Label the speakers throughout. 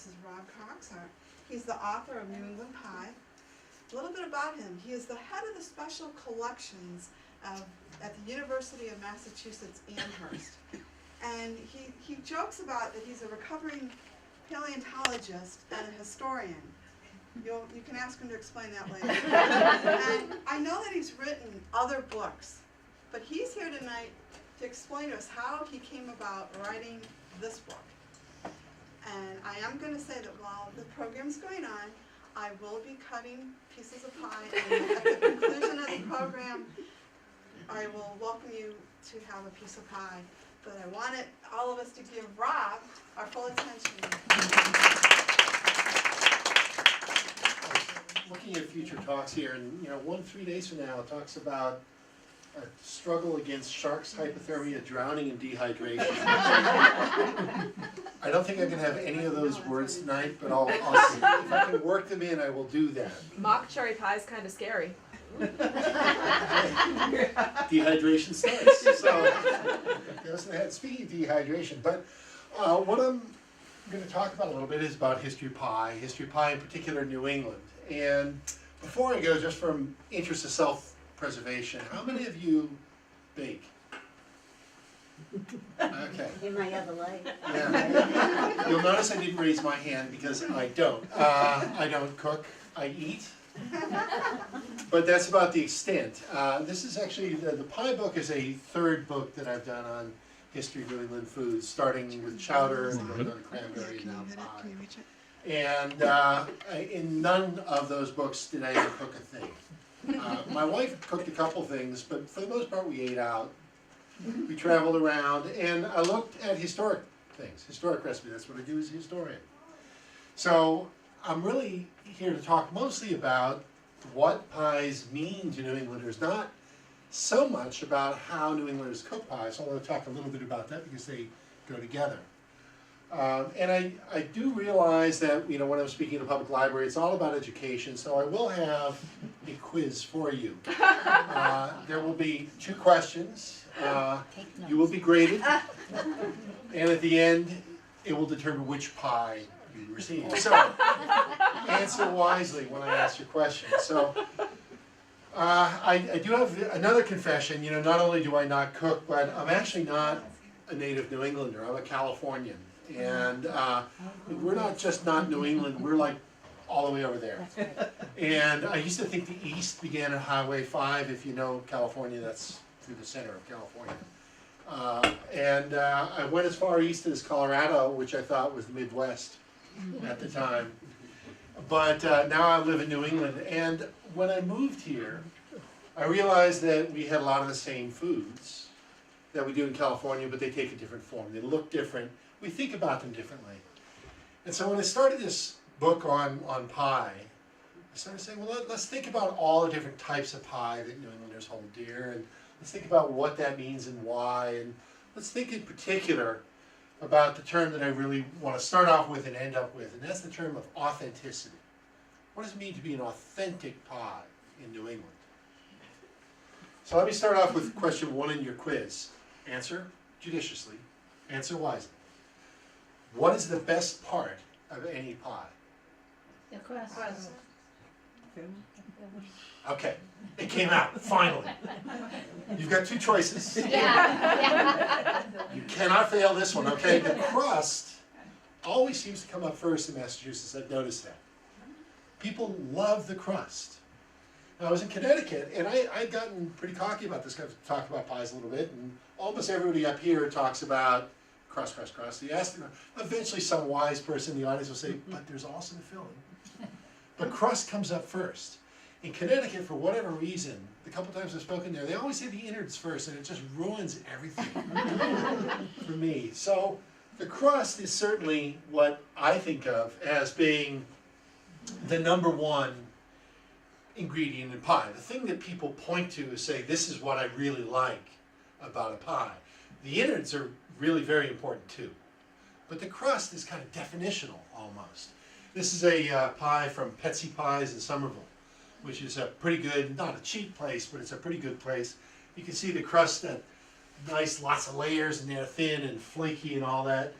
Speaker 1: This is Rob Cox. He's the author of New England Pie. A little bit about him. He is the head of the special collections at the University of Massachusetts Amherst. And he jokes about that he's a recovering paleontologist and a historian. You can ask him to explain that later. And I know that he's written other books, but he's here tonight to explain to us how he came about writing this book. And I am going to say that while the program's going on, I will be cutting pieces of pie, and at the conclusion of the program, I will welcome you to have a piece of pie. But I wanted all of us to give Rob our full attention.
Speaker 2: Looking at future talks here, and 3 days from now, it talks about a struggle against sharks, hypothermia, drowning, and dehydration. I don't think I can have any of those words tonight, but I'll see. If I can work them in, I will do that.
Speaker 3: Mock cherry pie is kind of scary.
Speaker 2: Dehydration starts. So, speaking of dehydration, but what I'm going to talk about a little bit is about history pie in particular New England. And before I go, just from interest of self-preservation, how many of you bake? Okay.
Speaker 4: In my other life.
Speaker 2: Yeah. You'll notice I didn't raise my hand because I don't. I don't cook, I eat. But that's about the extent. This is actually, the pie book is a third book that I've done on history of New England foods, starting with chowder and going on to cranberry and now pie. And in none of those books did I ever cook a thing. My wife cooked a couple things, but for the most part we ate out. We traveled around, and I looked at historic things, historic recipes. That's what I do as a historian. So I'm really here to talk mostly about what pies mean to New Englanders, not so much about how New Englanders cook pies, although I'll talk a little bit about that because they go together. And I do realize that, when I'm speaking at a public library, it's all about education, so I will have a quiz for you. There will be 2 questions. You will be graded, and at the end, it will determine which pie you receive. So, answer wisely when I ask your question. So, I do have another confession. Not only do I not cook, but I'm actually not a native New Englander. I'm a Californian. And we're not just not New England, we're like all the way over there. And I used to think the East began at Highway 5. If you know California, that's through the center of California. I went as far east as Colorado, which I thought was the Midwest at the time. But now I live in New England. And when I moved here, I realized that we had a lot of the same foods that we do in California, but they take a different form. They look different. We think about them differently. And so when I started this book on pie, I started saying, well, let's think about all the different types of pie that New Englanders hold dear, and let's think about what that means and why, and let's think in particular about the term that I really want to start off with and end up with, and that's the term of authenticity. What does it mean to be an authentic pie in New England? So let me start off with question 1 in your quiz. Answer judiciously, answer wisely. What is the best part of any pie?
Speaker 4: The crust.
Speaker 2: Okay, it came out, finally. You've got 2 choices.
Speaker 4: Yeah.
Speaker 2: You cannot fail this one, okay? The crust always seems to come up first in Massachusetts, I've noticed that. People love the crust. Now, I was in Connecticut, and I'd gotten pretty cocky about this, I've talked about pies a little bit, and almost everybody up here talks about crust, crust, crust. You ask them, eventually some wise person in the audience will say, but there's also the filling. But crust comes up first. In Connecticut, for whatever reason, the couple times I've spoken there, they always say the innards first, and it just ruins everything for me. So the crust is certainly what I think of as being the #1 ingredient in pie. The thing that people point to is say, this is what I really like about a pie. The innards are really very important too. But the crust is kind of definitional almost. This is a pie from Petsy Pies in Somerville, which is a pretty good, not a cheap place, but it's a pretty good place. You can see the crust, that nice, lots of layers, and they're thin and flaky and all that.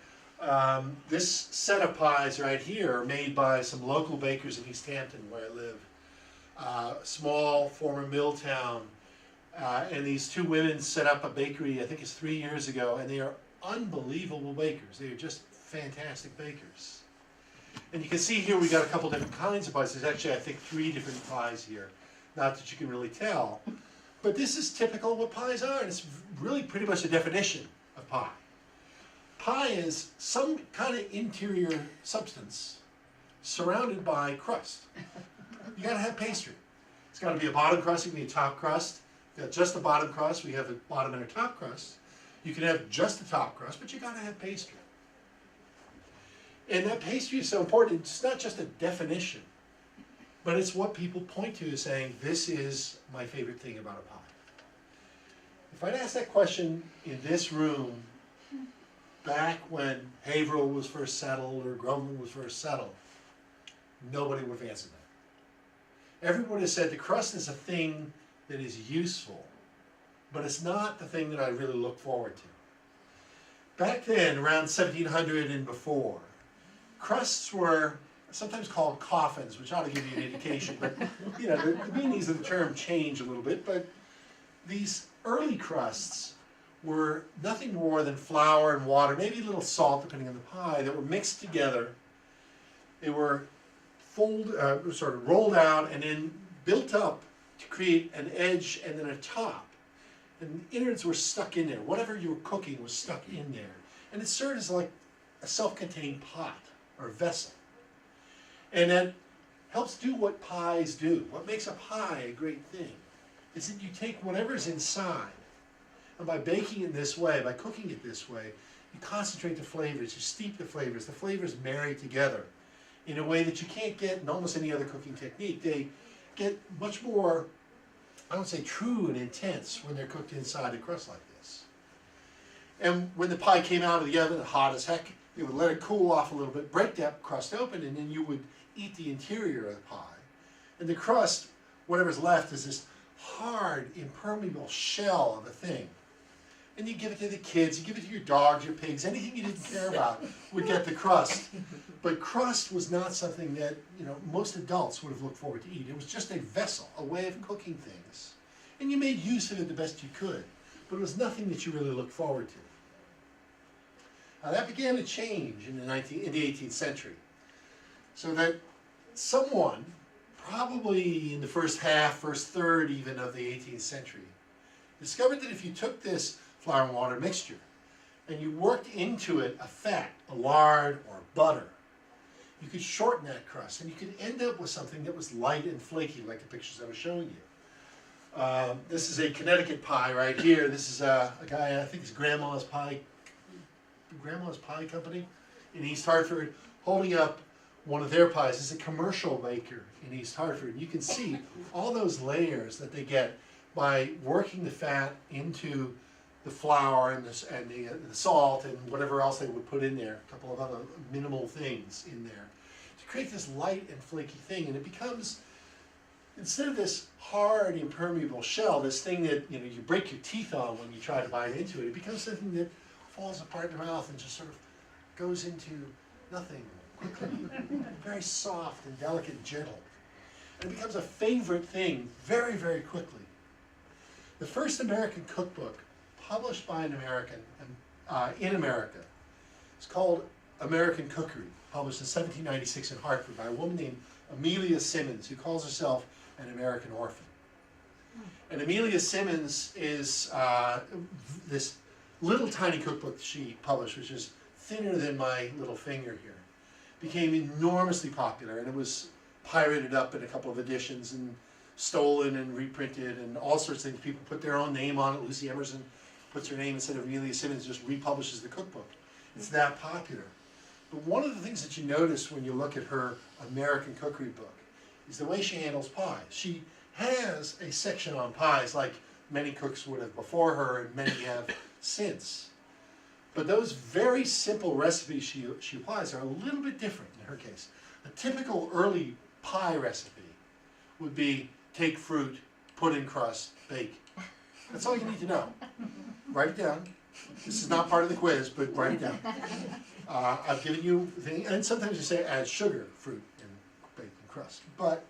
Speaker 2: This set of pies right here are made by some local bakers in East Hampton, where I live. Small former mill town. And these two women set up a bakery, I think it's 3 years ago, and they are unbelievable bakers. They are just fantastic bakers. And you can see here we got a couple different kinds of pies. There's actually, I think, 3 different pies here. Not that you can really tell. But this is typical of what pies are, and it's really pretty much a definition of pie. Pie is some kind of interior substance surrounded by crust. You gotta have pastry. It's gotta be a bottom crust, it can be a top crust. You've got just the bottom crust, we have a bottom and a top crust. You can have just the top crust, but you gotta have pastry. And that pastry is so important, it's not just a definition, but it's what people point to as saying, this is my favorite thing about a pie. If I'd asked that question in this room back when Haverhill was first settled or Groveland was first settled, nobody would have answered that. Everyone has said the crust is a thing that is useful, but it's not the thing that I really look forward to. Back then, around 1700 and before, crusts were sometimes called coffins, which ought to give you an indication, but you know, the meanings of the term change a little bit, but these early crusts were nothing more than flour and water, maybe a little salt depending on the pie, that were mixed together. They were sort of rolled out and then built up to create an edge and then a top. And the innards were stuck in there. Whatever you were cooking was stuck in there. And it served as like a self-contained pot or vessel. And that helps do what pies do. What makes a pie a great thing is that you take whatever's inside, and by baking it this way, by cooking it this way, you concentrate the flavors, you steep the flavors marry together in a way that you can't get in almost any other cooking technique. They get much more, I don't say true and intense when they're cooked inside a crust like this. And when the pie came out of the oven, hot as heck, you would let it cool off a little bit, break that crust open, and then you would eat the interior of the pie. And the crust, whatever's left, is this hard, impermeable shell of a thing. And you give it to the kids, you give it to your dogs, your pigs, anything you didn't care about would get the crust. But crust was not something that, you know, most adults would have looked forward to eat. It was just a vessel, a way of cooking things. And you made use of it the best you could, but it was nothing that you really looked forward to. Now that began to change in the 18th century. So that someone, probably in the first third even of the 18th century, discovered that if you took this flour and water mixture and you worked into it a fat, a lard, or butter, you could shorten that crust and you could end up with something that was light and flaky like the pictures I was showing you. This is a Connecticut pie right here. This is a guy, I think it's Grandma's Pie Company in East Hartford, holding up one of their pies. It's a commercial baker in East Hartford. You can see all those layers that they get by working the fat into the flour and the salt and whatever else they would put in there, a couple of other minimal things in there, to create this light and flaky thing. And it becomes, instead of this hard, impermeable shell, this thing that you break your teeth on when you try to bite into it, it becomes something that falls apart in your mouth and just sort of goes into nothing quickly. Very soft and delicate and gentle. And it becomes a favorite thing very, very quickly. The first American cookbook published by an American in America is called American Cookery, published in 1796 in Hartford by a woman named Amelia Simmons, who calls herself an American orphan. And Amelia Simmons is this little tiny cookbook she published, which is thinner than my little finger here, became enormously popular, and it was pirated up in a couple of editions and stolen and reprinted and all sorts of things. People put their own name on it. Lucy Emerson puts her name instead of Amelia Simmons, just republishes the cookbook. It's that popular. But one of the things that you notice when you look at her American Cookery book is the way she handles pies. She has a section on pies like many cooks would have before her and many have since. But those very simple recipes she applies are a little bit different in her case. A typical early pie recipe would be take fruit, put in crust, bake. That's all you need to know. Write it down, This is not part of the quiz, but write it down. I've given you the thing, and sometimes you say add sugar, fruit, and bacon crust. But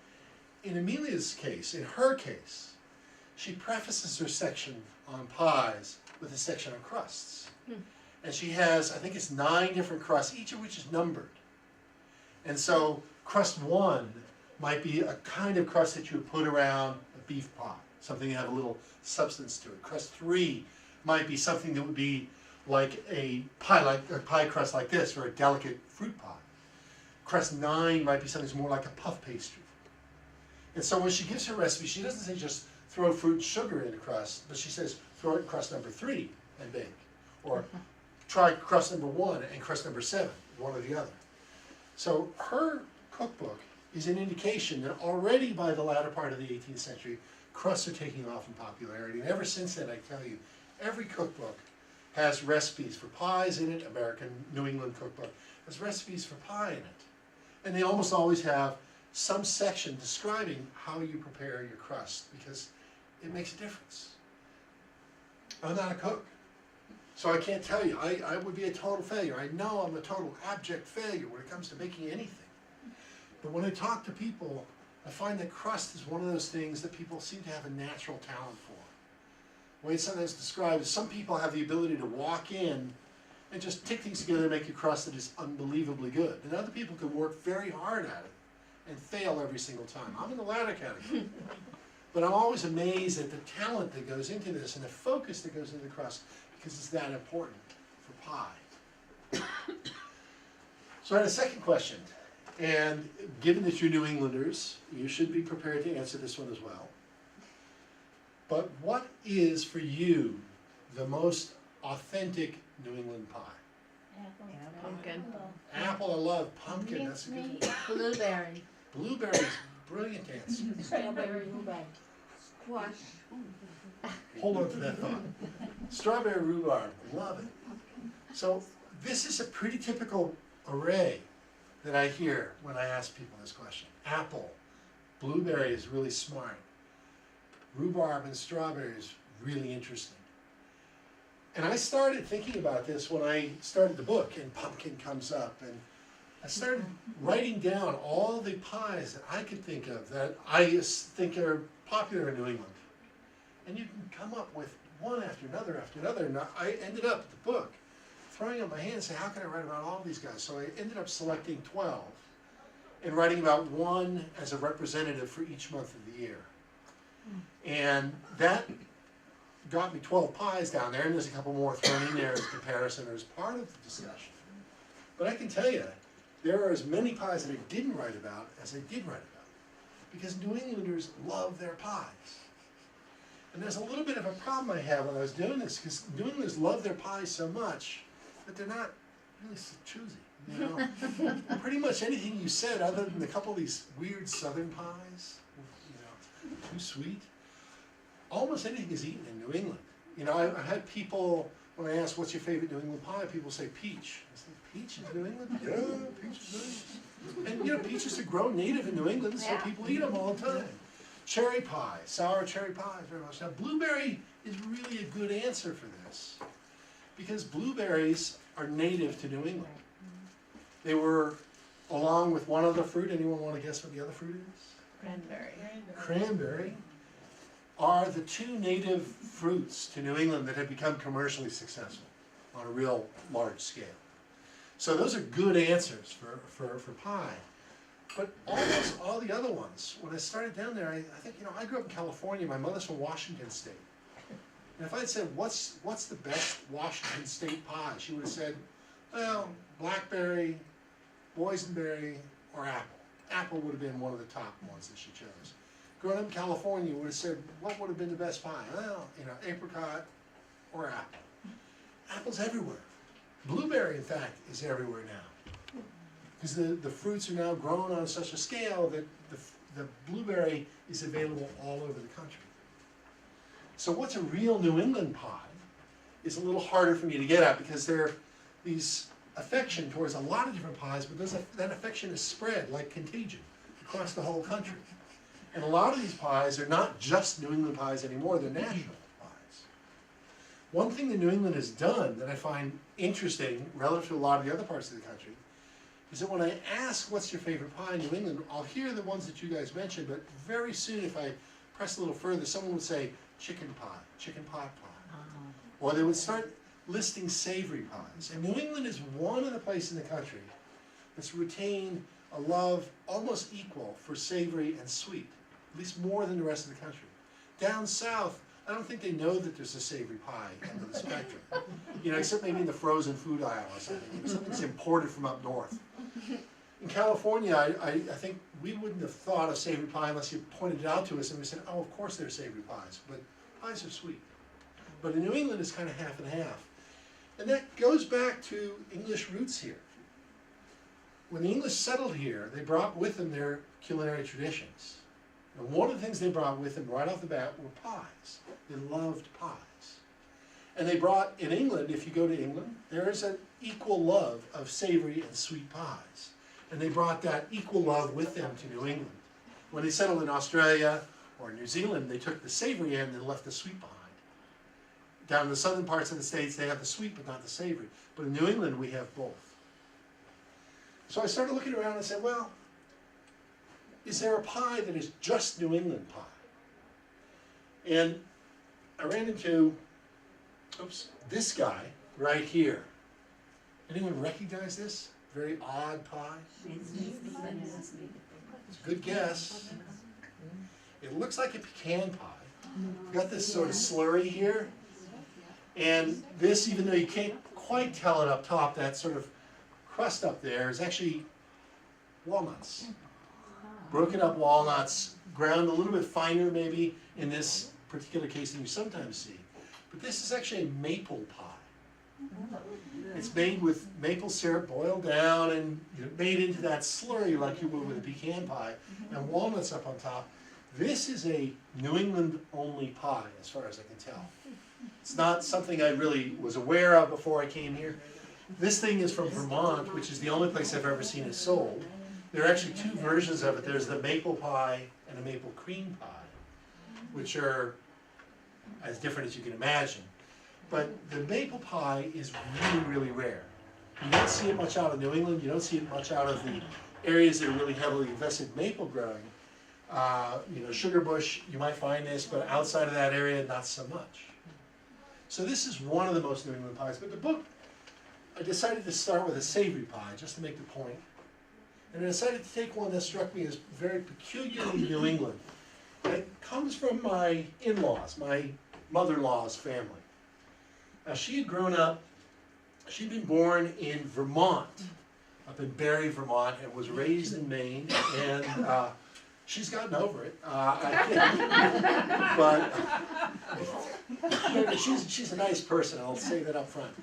Speaker 2: in Amelia's case, in her case, she prefaces her section on pies with a section on crusts. And she has, I think it's 9 different crusts, each of which is numbered. And so crust 1 might be a kind of crust that you would put around a beef pie, something that have a little substance to it. Crust 3 might be something that would be like a pie crust like this, or a delicate fruit pie. Crust 9 might be something that's more like a puff pastry. And so when she gives her recipe, she doesn't say just throw fruit and sugar in the crust, but she says throw it in crust number 3 and bake. Or try crust number 1 and crust number 7, one or the other. So her cookbook is an indication that already by the latter part of the 18th century, crusts are taking off in popularity. And ever since then, I tell you, every cookbook has recipes for pies in it. American New England cookbook has recipes for pie in it. And they almost always have some section describing how you prepare your crust, because it makes a difference. I'm not a cook, so I can't tell you. I would be a total failure. I know I'm a total abject failure when it comes to making anything. But when I talk to people, I find that crust is one of those things that people seem to have a natural talent for. The way it's sometimes described is some people have the ability to walk in and just tick things together and make a crust that is unbelievably good. And other people can work very hard at it and fail every single time. I'm in the latter category. But I'm always amazed at the talent that goes into this and the focus that goes into the crust, because it's that important for pie. So I had a second question, and given that you're New Englanders, you should be prepared to answer this one as well. But what is for you the most authentic New England pie?
Speaker 4: Apple.
Speaker 3: Pumpkin.
Speaker 2: Apple, I love. Pumpkin, that's a good one.
Speaker 4: Blueberry.
Speaker 2: Blueberries, brilliant answer.
Speaker 4: Strawberry rhubarb.
Speaker 1: Squash.
Speaker 2: Hold on to that thought. Strawberry rhubarb, love it. So this is a pretty typical array that I hear when I ask people this question. Apple, blueberry is really smart. Rhubarb and strawberry is really interesting. And I started thinking about this when I started the book, and pumpkin comes up, and I started writing down all the pies that I could think of that I think are popular in New England. And you can come up with one after another after another. And I ended up, the book, throwing up my hand and saying, how can I write about all these guys? So I ended up selecting 12 and writing about one as a representative for each month of the year. And that got me 12 pies down there, and there's a couple more thrown in there as comparison or as part of the discussion. But I can tell you, there are as many pies that I didn't write about as I did write about, because New Englanders love their pies. And there's a little bit of a problem I have when I was doing this, because New Englanders love their pies so much that they're not really so choosy. You know, pretty much anything you said, other than a couple of these weird Southern pies, you know, too sweet. Almost anything is eaten in New England. You know, I had people, when I asked what's your favorite New England pie, people say peach. I say, peach is New England? Yeah, peach is New England. And you know, peaches are grown native in New England, so people eat them all the time. Cherry pie, sour cherry pie, very much. Now, blueberry is really a good answer for this, because blueberries are native to New England. They were, along with one other fruit, anyone want to guess what the other fruit is?
Speaker 3: Cranberry.
Speaker 2: Cranberry are the two native fruits to New England that have become commercially successful on a real large scale. So those are good answers for pie. But almost all the other ones, when I started down there, I think, you know, I grew up in California, my mother's from Washington State. And if I had said, what's the best Washington State pie? She would have said, well, blackberry, boysenberry, or apple. Apple would have been one of the top ones that she chose. Growing up in California, would have said, what would have been the best pie? Well, you know, apricot or apple. Apple's everywhere. Blueberry, in fact, is everywhere now. Because the fruits are now grown on such a scale that the blueberry is available all over the country. So what's a real New England pie is a little harder for me to get at, because there are these affection towards a lot of different pies, but that affection is spread like contagion across the whole country. And a lot of these pies are not just New England pies anymore, they're national pies. One thing that New England has done that I find interesting relative to a lot of the other parts of the country is that when I ask what's your favorite pie in New England, I'll hear the ones that you guys mentioned, but very soon if I press a little further, someone would say chicken pie, chicken pot pie. Or they would start listing savory pies. And New England is one of the places in the country that's retained a love almost equal for savory and sweet, at least more than the rest of the country. Down south, I don't think they know that there's a savory pie end of the spectrum. You know, except maybe in the frozen food aisle or something. Something's imported from up north. In California, I think we wouldn't have thought of savory pie unless you pointed it out to us and we said, oh, of course there's savory pies, but pies are sweet. But in New England, it's kind of half and half. And that goes back to English roots here. When the English settled here, they brought with them their culinary traditions. And one of the things they brought with them right off the bat were pies. They loved pies. And they brought, in England, if you go to England, there is an equal love of savory and sweet pies. And they brought that equal love with them to New England. When they settled in Australia or New Zealand, they took the savory end and left the sweet behind. Down in the southern parts of the States, they have the sweet but not the savory. But in New England, we have both. So I started looking around and said, well, is there a pie that is just New England pie? And I ran into, this guy right here. Anyone recognize this? Very odd pie? It's a good guess. It looks like a pecan pie. Got this sort of slurry here. And this, even though you can't quite tell it up top, that sort of crust up there is actually walnuts. Broken up walnuts, ground a little bit finer maybe in this particular case than you sometimes see. But this is actually a maple pie. It's made with maple syrup boiled down and made into that slurry like you would with a pecan pie, and walnuts up on top. This is a New England only pie as far as I can tell. It's not something I really was aware of before I came here. This thing is from Vermont, which is the only place I've ever seen it sold. There are actually two versions of it. There's the maple pie and a maple cream pie, which are as different as you can imagine. But the maple pie is really, really rare. You don't see it much out of New England. You don't see it much out of the areas that are really heavily invested in maple growing. Sugar bush, you might find this, but outside of that area, not so much. So this is one of the most New England pies. But the book, I decided to start with a savory pie, just to make the point. And I decided to take one that struck me as very peculiarly New England. And it comes from my in-laws, my mother-in-law's family. Now she had grown up, she'd been born in Vermont, up in Barrie, Vermont, and was raised in Maine, and she's gotten over it, I think. But she's a nice person, I'll say that up front.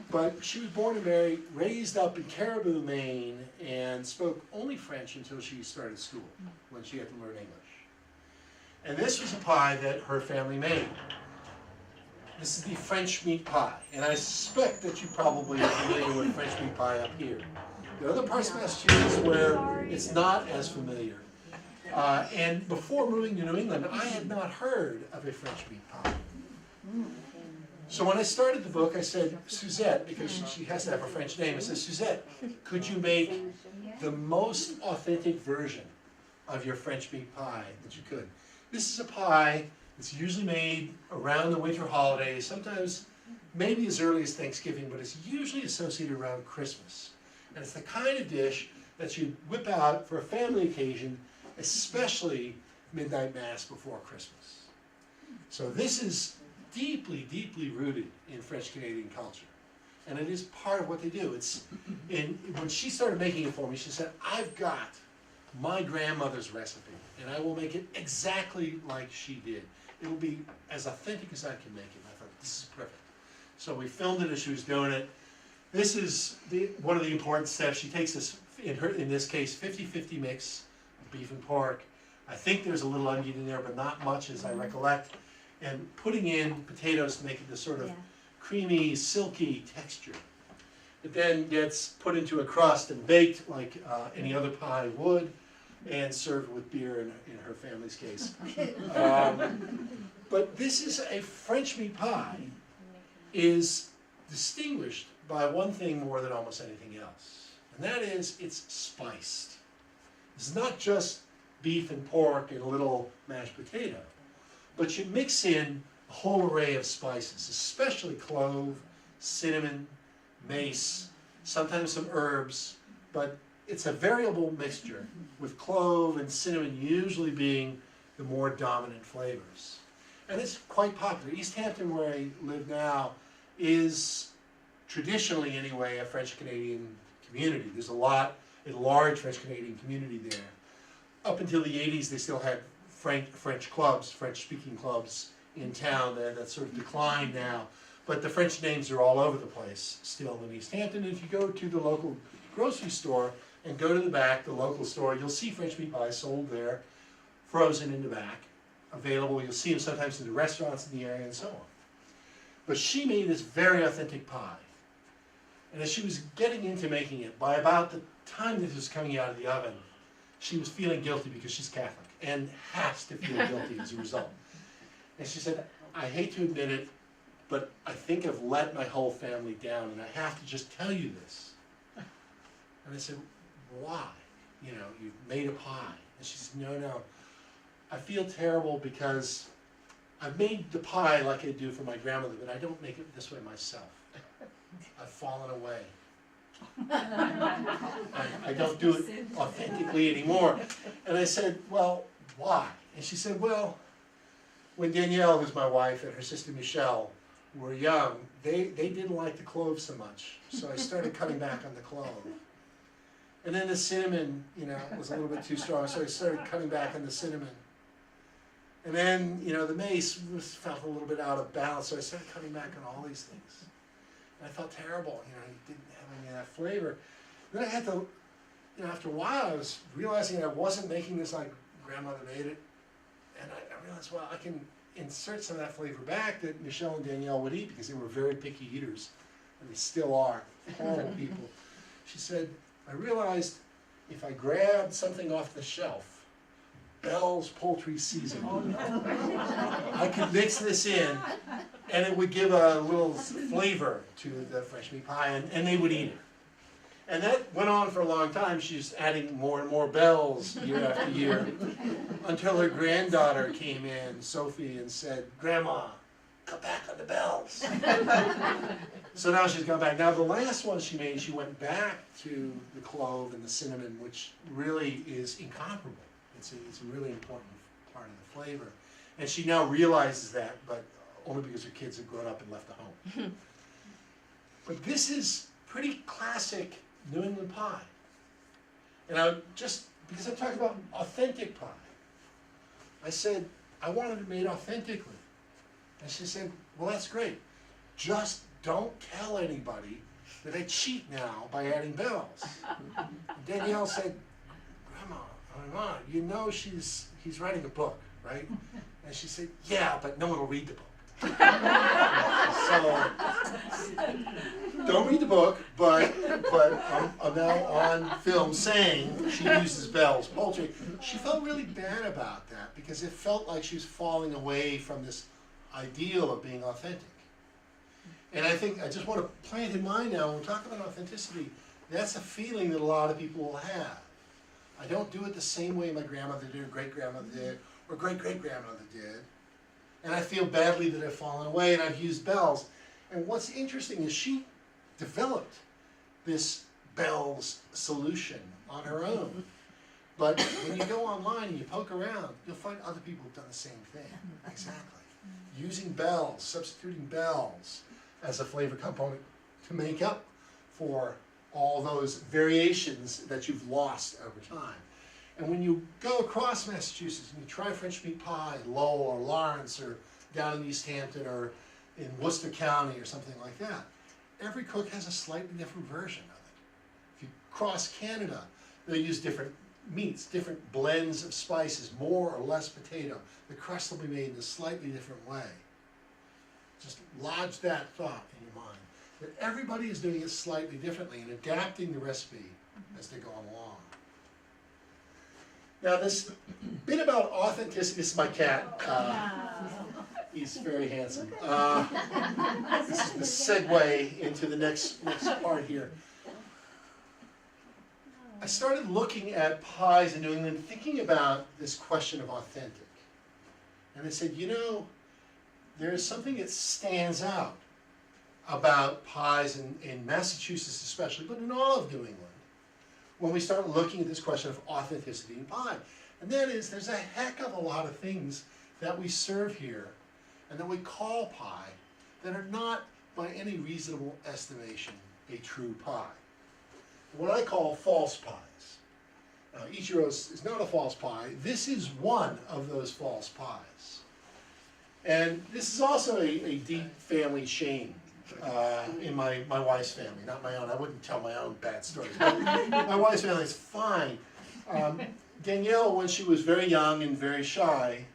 Speaker 2: But she was born and raised up in Caribou, Maine, and spoke only French until she started school, when she had to learn English. And this was a pie that her family made. This is the French meat pie, and I suspect that you probably are familiar with French meat pie up here. There are other parts of Massachusetts where it's not as familiar. And before moving to New England, I had not heard of a French meat pie. So when I started the book, I said, Suzette, because she has to have a French name, I said, Suzette, could you make the most authentic version of your French meat pie that you could? This is a pie that's usually made around the winter holidays, sometimes maybe as early as Thanksgiving, but it's usually associated around Christmas. And it's the kind of dish that you whip out for a family occasion, especially midnight mass before Christmas. So this is deeply, deeply rooted in French Canadian culture. And it is part of what they do. When she started making it for me, she said, I've got my grandmother's recipe, and I will make it exactly like she did. It will be as authentic as I can make it. And I thought, this is perfect. So we filmed it as she was doing it. This is one of the important steps. She takes this, in this case, 50-50 mix of beef and pork. I think there's a little onion in there, but not much as I recollect. And putting in potatoes to make it this sort of creamy, silky texture. It then gets put into a crust and baked like any other pie would, and served with beer in her family's case. But this is a French meat pie is distinguished by one thing more than almost anything else, and that is it's spiced. It's not just beef and pork and a little mashed potato, but you mix in a whole array of spices, especially clove, cinnamon, mace, sometimes some herbs, but it's a variable mixture, with clove and cinnamon usually being the more dominant flavors. And it's quite popular. East Hampton, where I live now, is traditionally anyway a French-Canadian community. There's a large French-Canadian community there. Up until the 80s, they still had French clubs, French-speaking clubs in town that sort of declined now. But the French names are all over the place still in East Hampton. And if you go to the local grocery store and go to the back, the local store, you'll see French meat pies sold there, frozen in the back, available. You'll see them sometimes in the restaurants in the area and so on. But she made this very authentic pie. And as she was getting into making it, by about the time that it was coming out of the oven, she was feeling guilty because she's Catholic and has to feel guilty as a result. And she said, I hate to admit it, but I think I've let my whole family down and I have to just tell you this. And I said, why? You know, you've made a pie. And she said, no, I feel terrible because I've made the pie like I do for my grandmother, but I don't make it this way myself. I've fallen away. I don't do it authentically anymore. And I said, well, why? And she said, well, when Danielle, who's my wife, and her sister Michelle were young, they didn't like the clove so much. So I started cutting back on the clove. And then the cinnamon, was a little bit too strong, so I started cutting back on the cinnamon. And then, the mace felt a little bit out of balance, so I started cutting back on all these things. And I felt terrible, you didn't have any of that flavor. Then I had to, after a while, I was realizing I wasn't making this like grandmother made it. And I realized, well, I can insert some of that flavor back that Michelle and Danielle would eat because they were very picky eaters, and they still are, horrible people. She said, I realized if I grabbed something off the shelf, Bell's Poultry Seasoning, I could mix this in, and it would give a little flavor to the fresh meat pie, and they would eat it. And that went on for a long time. She's adding more and more Bells year after year, until her granddaughter came in, Sophie, and said, Grandma, cut back on the Bells. So now she's gone back. Now the last one she made, she went back to the clove and the cinnamon, which really is incomparable. It's a really important part of the flavor. And she now realizes that, but only because her kids have grown up and left the home. But this is pretty classic New England pie. And because I talked about authentic pie, I said, I wanted it made authentically. And she said, well, that's great. Just don't tell anybody that I cheat now by adding Bells. Danielle said, Grandma, he's writing a book, right? And she said, yeah, but no one will read the book. So, don't read the book, but I'm now on film saying she uses Bell's Poultry. She felt really bad about that because it felt like she was falling away from this ideal of being authentic. And I think I just want to plant in mind now, when we talk about authenticity, that's a feeling that a lot of people will have. I don't do it the same way my grandmother did, or great-grandmother did, or great-great-grandmother did. And I feel badly that I've fallen away and I've used Bells. And what's interesting is she developed this Bells solution on her own. But when you go online and you poke around, you'll find other people have done the same thing. Exactly. Using Bells, substituting Bells as a flavor component to make up for all those variations that you've lost over time. And when you go across Massachusetts and you try French meat pie in Lowell or Lawrence or down in East Hampton or in Worcester County or something like that, every cook has a slightly different version of it. If you cross Canada, they'll use different meats, different blends of spices, more or less potato. The crust will be made in a slightly different way. Just lodge that thought in your mind, that everybody is doing it slightly differently and adapting the recipe as they go along. Now this bit about authenticity, this is my cat. He's very handsome. This is the segue into the next part here. I started looking at pies in New England, thinking about this question of authentic. And I said, you know, there's something that stands out about pies in Massachusetts especially, but in all of New England, when we start looking at this question of authenticity in pie. And that is, there's a heck of a lot of things that we serve here and that we call pie that are not, by any reasonable estimation, a true pie. What I call false pies. Ichiro's is not a false pie. This is one of those false pies. And this is also a deep family shame in my wife's family, not my own. I wouldn't tell my own bad stories. But my wife's family is fine. Danielle, when she was very young and very shy,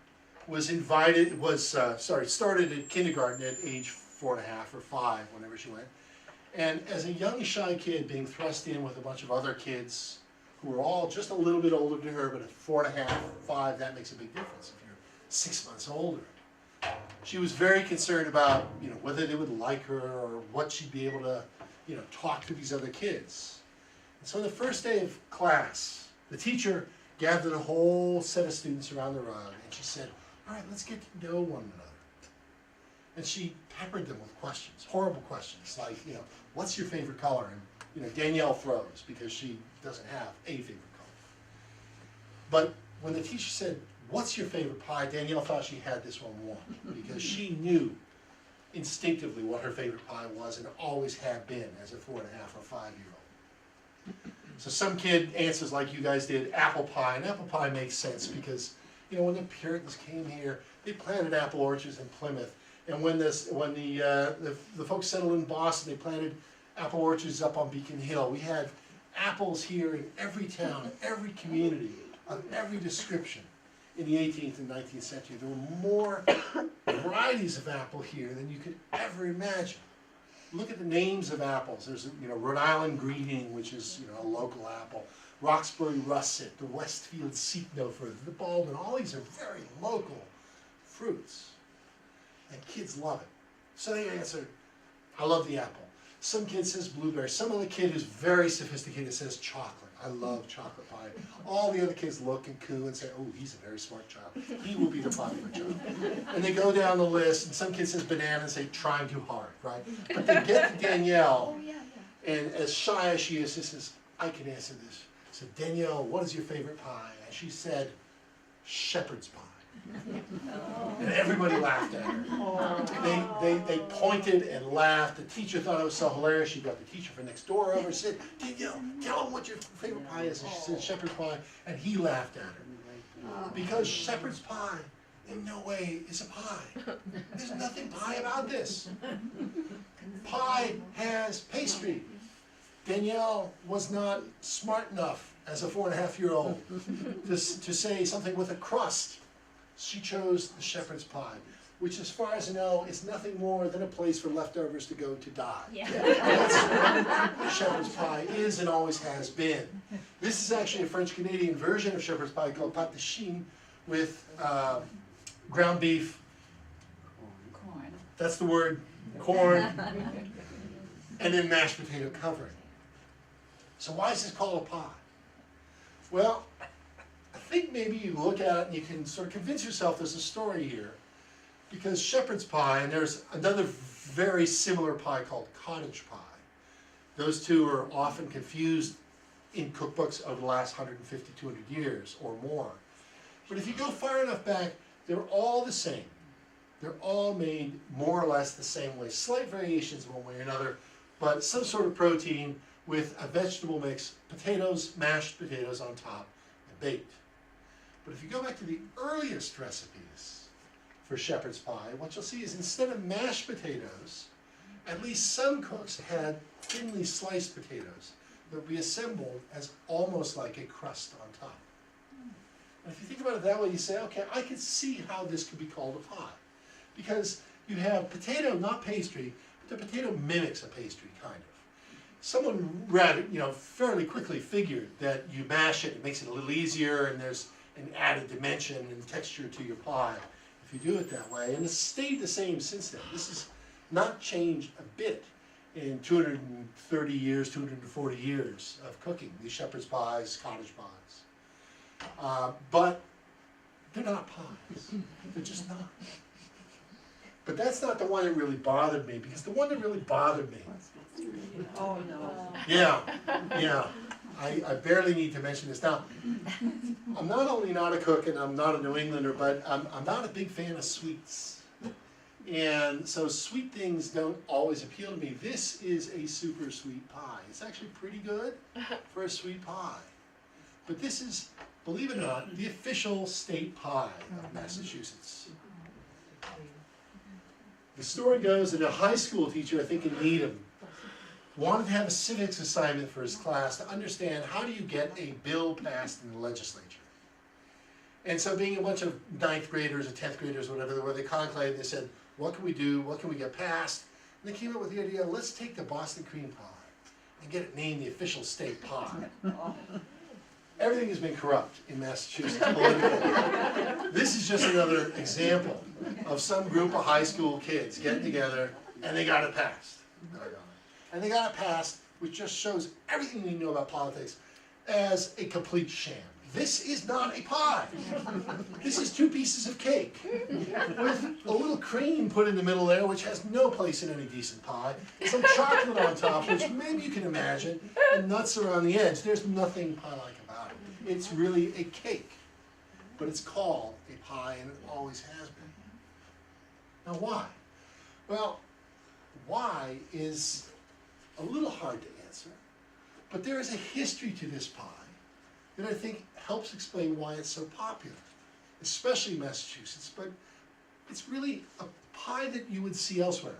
Speaker 2: started at kindergarten at age 4.5 or 5, whenever she went. And as a young, shy kid being thrust in with a bunch of other kids who were all just a little bit older than her, but at 4.5, 5, that makes a big difference if you're 6 months older. She was very concerned about, you know, whether they would like her or what she'd be able to, you know, talk to these other kids. And so the first day of class, the teacher gathered a whole set of students around the rug, and she said, all right, let's get to know one another. And she peppered them with questions, horrible questions, like, you know, what's your favorite color? And, you know, Danielle froze because she doesn't have a favorite color. But when the teacher said, what's your favorite pie? Danielle thought she had this one won because she knew instinctively what her favorite pie was and always had been as a 4.5 or 5-year-old. So some kid answers like you guys did, apple pie, and apple pie makes sense because, you know, when the Puritans came here, they planted apple orchards in Plymouth, and when the folks settled in Boston, they planted apple orchards up on Beacon Hill. We had apples here in every town, every community, of every description. In the 18th and 19th century, there were more varieties of apple here than you could ever imagine. Look at the names of apples. There's, you know, Rhode Island Greeting, which is, you know, a local apple. Roxbury Russet, the Westfield Seeknofer, the Baldwin. All these are very local fruits, and kids love it. So they answer, "I love the apple." Some kid says blueberry. Some other kid who's very sophisticated says chocolate. I love chocolate pie. All the other kids look and coo and say, oh, he's a very smart child. He will be the popular child. And they go down the list, and some kid says banana and say, trying too hard, right? But they get to Danielle, and as shy as she is, she says, I can answer this. So Danielle, what is your favorite pie? And she said, shepherd's pie. And everybody laughed at her. They pointed and laughed. The teacher thought it was so hilarious. She got the teacher from next door over and said, Danielle, tell him what your favorite pie is. And she said shepherd's pie, and he laughed at her. Because shepherd's pie in no way is a pie. There's nothing pie about this. Pie has pastry. Danielle was not smart enough as a 4.5-year-old to say something with a crust. She chose the shepherd's pie, which as far as I know is nothing more than a place for leftovers to go to die. Yeah. That's what shepherd's pie is and always has been. This is actually a French-Canadian version of shepherd's pie called pâte de chine with ground beef.
Speaker 4: Corn.
Speaker 2: That's the word, corn, and then mashed potato covering. So why is this called a pie? Well, I think maybe you look at it and you can sort of convince yourself there's a story here. Because shepherd's pie, and there's another very similar pie called cottage pie. Those two are often confused in cookbooks over the last 150, 200 years or more. But if you go far enough back, they're all the same. They're all made more or less the same way. Slight variations one way or another, but some sort of protein with a vegetable mix, potatoes, mashed potatoes on top, and baked. But if you go back to the earliest recipes for shepherd's pie, what you'll see is instead of mashed potatoes, at least some cooks had thinly sliced potatoes that would be assembled as almost like a crust on top. And if you think about it that way, you say, okay, I can see how this could be called a pie. Because you have potato, not pastry, but the potato mimics a pastry, kind of. Someone rather, fairly quickly figured that you mash it, it makes it a little easier, and there's an added dimension and texture to your pie if you do it that way. And it's stayed the same since then. This has not changed a bit in 230 years, 240 years of cooking, these shepherd's pies, cottage pies. But they're not pies. They're just not. But that's not the one that really bothered me, because the one that really bothered me,
Speaker 1: Oh, no.
Speaker 2: yeah, I barely need to mention this. Now, I'm not only not a cook and I'm not a New Englander, but I'm not a big fan of sweets. And so sweet things don't always appeal to me. This is a super sweet pie. It's actually pretty good for a sweet pie. But this is, believe it or not, the official state pie of Massachusetts. The story goes that a high school teacher, I think in Needham, wanted to have a civics assignment for his class to understand how do you get a bill passed in the legislature. And so being a bunch of 9th graders or 10th graders or whatever they were, they conclaved, they said, what can we do, what can we get passed? And they came up with the idea, let's take the Boston cream pie and get it named the official state pie. Everything has been corrupt in Massachusetts politically. This is just another example of some group of high school kids getting together and they got it passed. And they got it passed, which just shows everything we know about politics as a complete sham. This is not a pie. This is 2 pieces of cake with a little cream put in the middle there, which has no place in any decent pie. Some chocolate on top, which maybe you can imagine, and nuts around the edge. There's nothing pie-like about it. It's really a cake, but it's called a pie, and it always has been. Now, why? Well, why is a little hard to answer, but there is a history to this pie that I think helps explain why it's so popular, especially in Massachusetts, but it's really a pie that you would see elsewhere.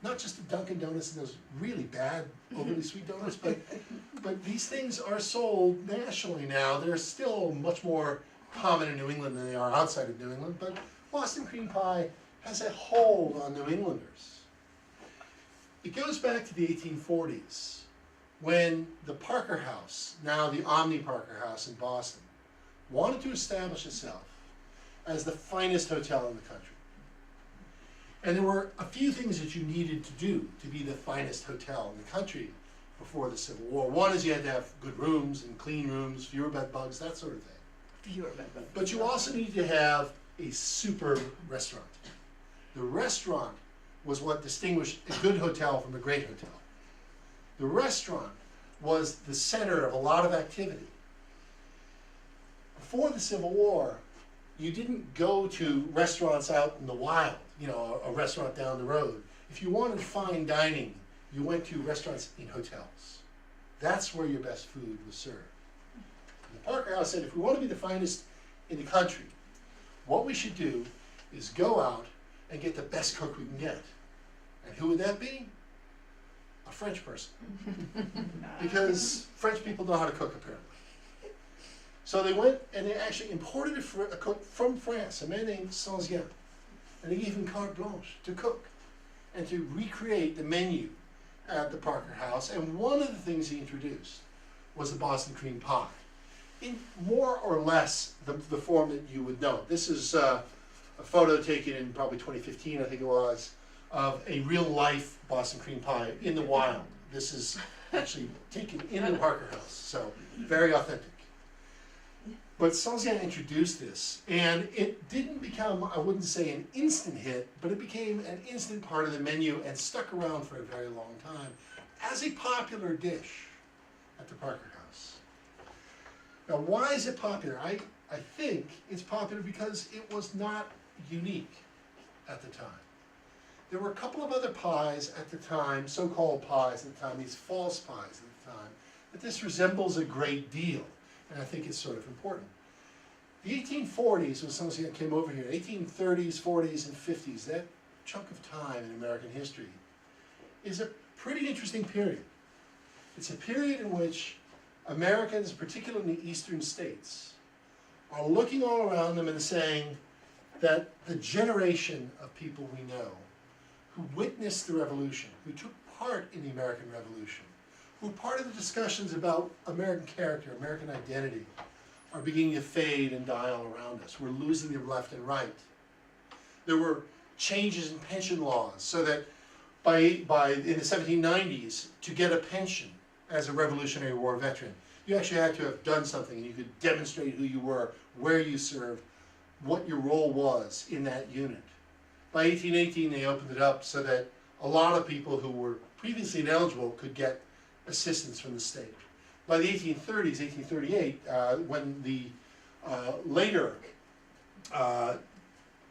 Speaker 2: Not just the Dunkin' Donuts and those really bad, overly sweet donuts, but these things are sold nationally now. They're still much more common in New England than they are outside of New England, but Boston cream pie has a hold on New Englanders. It goes back to the 1840s, when the Parker House, now the Omni Parker House in Boston, wanted to establish itself as the finest hotel in the country. And there were a few things that you needed to do to be the finest hotel in the country before the Civil War. One is you had to have good rooms and clean rooms, fewer bed bugs, that sort of thing.
Speaker 3: Fewer bed bugs.
Speaker 2: But you also needed to have a superb restaurant. The restaurant was what distinguished a good hotel from a great hotel. The restaurant was the center of a lot of activity. Before the Civil War, you didn't go to restaurants out in the wild, you know, a restaurant down the road. If you wanted fine dining, you went to restaurants in hotels. That's where your best food was served. And the Parker House said, if we want to be the finest in the country, what we should do is go out and get the best cook we can get. And who would that be? A French person. Because French people know how to cook, apparently. So they went and they actually imported a cook from France, a man named Saint-Jean. And they gave him carte blanche to cook and to recreate the menu at the Parker House. And one of the things he introduced was the Boston cream pie, in more or less the form that you would know. This is a photo taken in probably 2015, I think it was, of a real-life Boston cream pie in the wild. This is actually taken in the Parker House, so very authentic. But Saint-Jean introduced this, and it didn't become, I wouldn't say an instant hit, but it became an instant part of the menu and stuck around for a very long time as a popular dish at the Parker House. Now, why is it popular? I think it's popular because it was not unique at the time. There were a couple of other pies at the time, so-called pies at the time, these false pies at the time, but this resembles a great deal, and I think it's sort of important. The 1840s, when Saint-Jean came over here, 1830s, 40s, and 50s, that chunk of time in American history is a pretty interesting period. It's a period in which Americans, particularly in the eastern states, are looking all around them and saying that the generation of people we know who witnessed the revolution, who took part in the American Revolution, who were part of the discussions about American character, American identity, are beginning to fade and die all around us. We're losing them left and right. There were changes in pension laws so that by in the 1790s, to get a pension as a Revolutionary War veteran, you actually had to have done something, and you could demonstrate who you were, where you served, what your role was in that unit. By 1818, they opened it up so that a lot of people who were previously ineligible could get assistance from the state. By the 1830s, 1838, when the later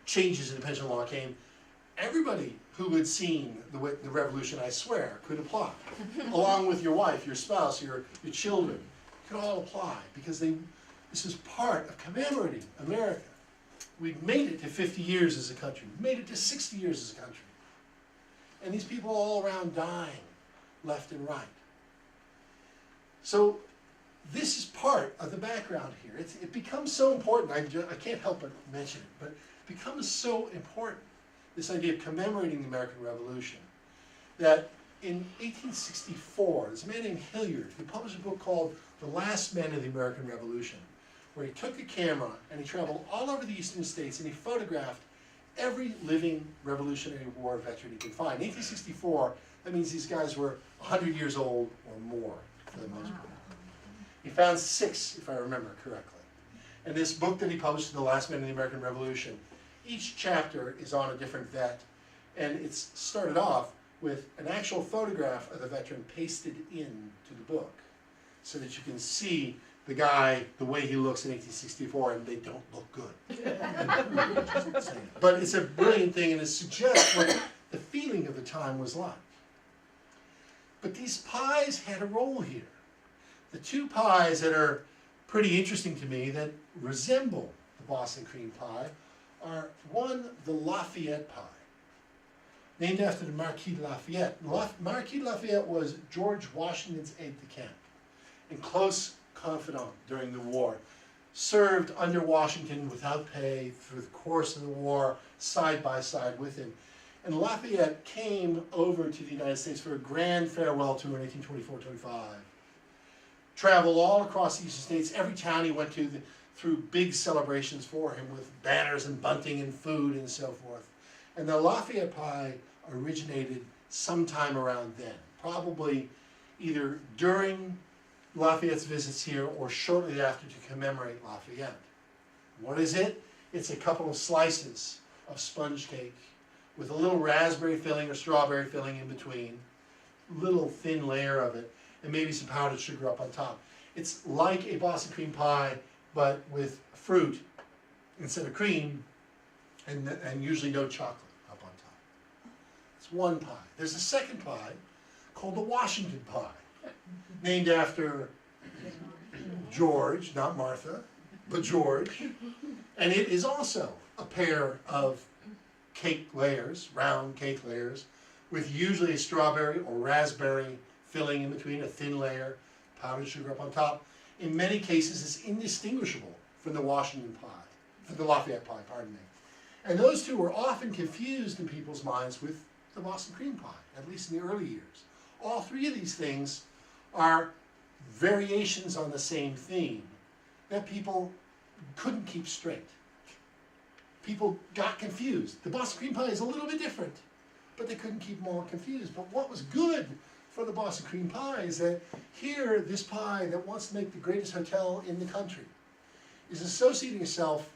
Speaker 2: changes in the pension law came, everybody who had seen the revolution, I swear, could apply. Along with your wife, your spouse, your children, could all apply, because this is part of commemorating America. We've made it to 50 years as a country. We've made it to 60 years as a country. And these people all around dying, left and right. So this is part of the background here. It becomes so important. I can't help but mention it, but it becomes so important, this idea of commemorating the American Revolution, that in 1864, there's a man named Hilliard who published a book called The Last Men of the American Revolution, where he took a camera and he traveled all over the eastern states and he photographed every living Revolutionary War veteran he could find. In 1864, that means these guys were 100 years old or more, for the most part. He found 6, if I remember correctly. And this book that he published, The Last Men of the American Revolution, each chapter is on a different vet, and it's started off with an actual photograph of the veteran pasted into the book, so that you can see the guy, the way he looks in 1864, and they don't look good. But it's a brilliant thing, and it suggests what the feeling of the time was like. But these pies had a role here. The 2 pies that are pretty interesting to me that resemble the Boston cream pie are, one, the Lafayette pie, named after the Marquis de Lafayette. Marquis de Lafayette was George Washington's aide-de-camp and close confidant during the war. Served under Washington without pay through the course of the war, side by side with him. And Lafayette came over to the United States for a grand farewell tour in 1824-25. Traveled all across the eastern states. Every town he went to threw big celebrations for him with banners and bunting and food and so forth. And the Lafayette pie originated sometime around then, probably either during Lafayette's visits here or shortly after to commemorate Lafayette. What is it? It's a couple of slices of sponge cake with a little raspberry filling or strawberry filling in between, little thin layer of it, and maybe some powdered sugar up on top. It's like a Boston cream pie, but with fruit instead of cream, and usually no chocolate up on top. It's one pie. There's a second pie called the Washington pie, named after George, not Martha, but George. And it is also a pair of cake layers, round cake layers, with usually a strawberry or raspberry filling in between, a thin layer, powdered sugar up on top. In many cases, it's indistinguishable from the Washington pie, from the Lafayette pie, pardon me. And those two were often confused in people's minds with the Boston cream pie, at least in the early years. All 3 of these things are variations on the same theme that people couldn't keep straight. People got confused. The Boston cream pie is a little bit different, but they couldn't keep them all confused. But what was good for the Boston cream pie is that here, this pie that wants to make the greatest hotel in the country is associating itself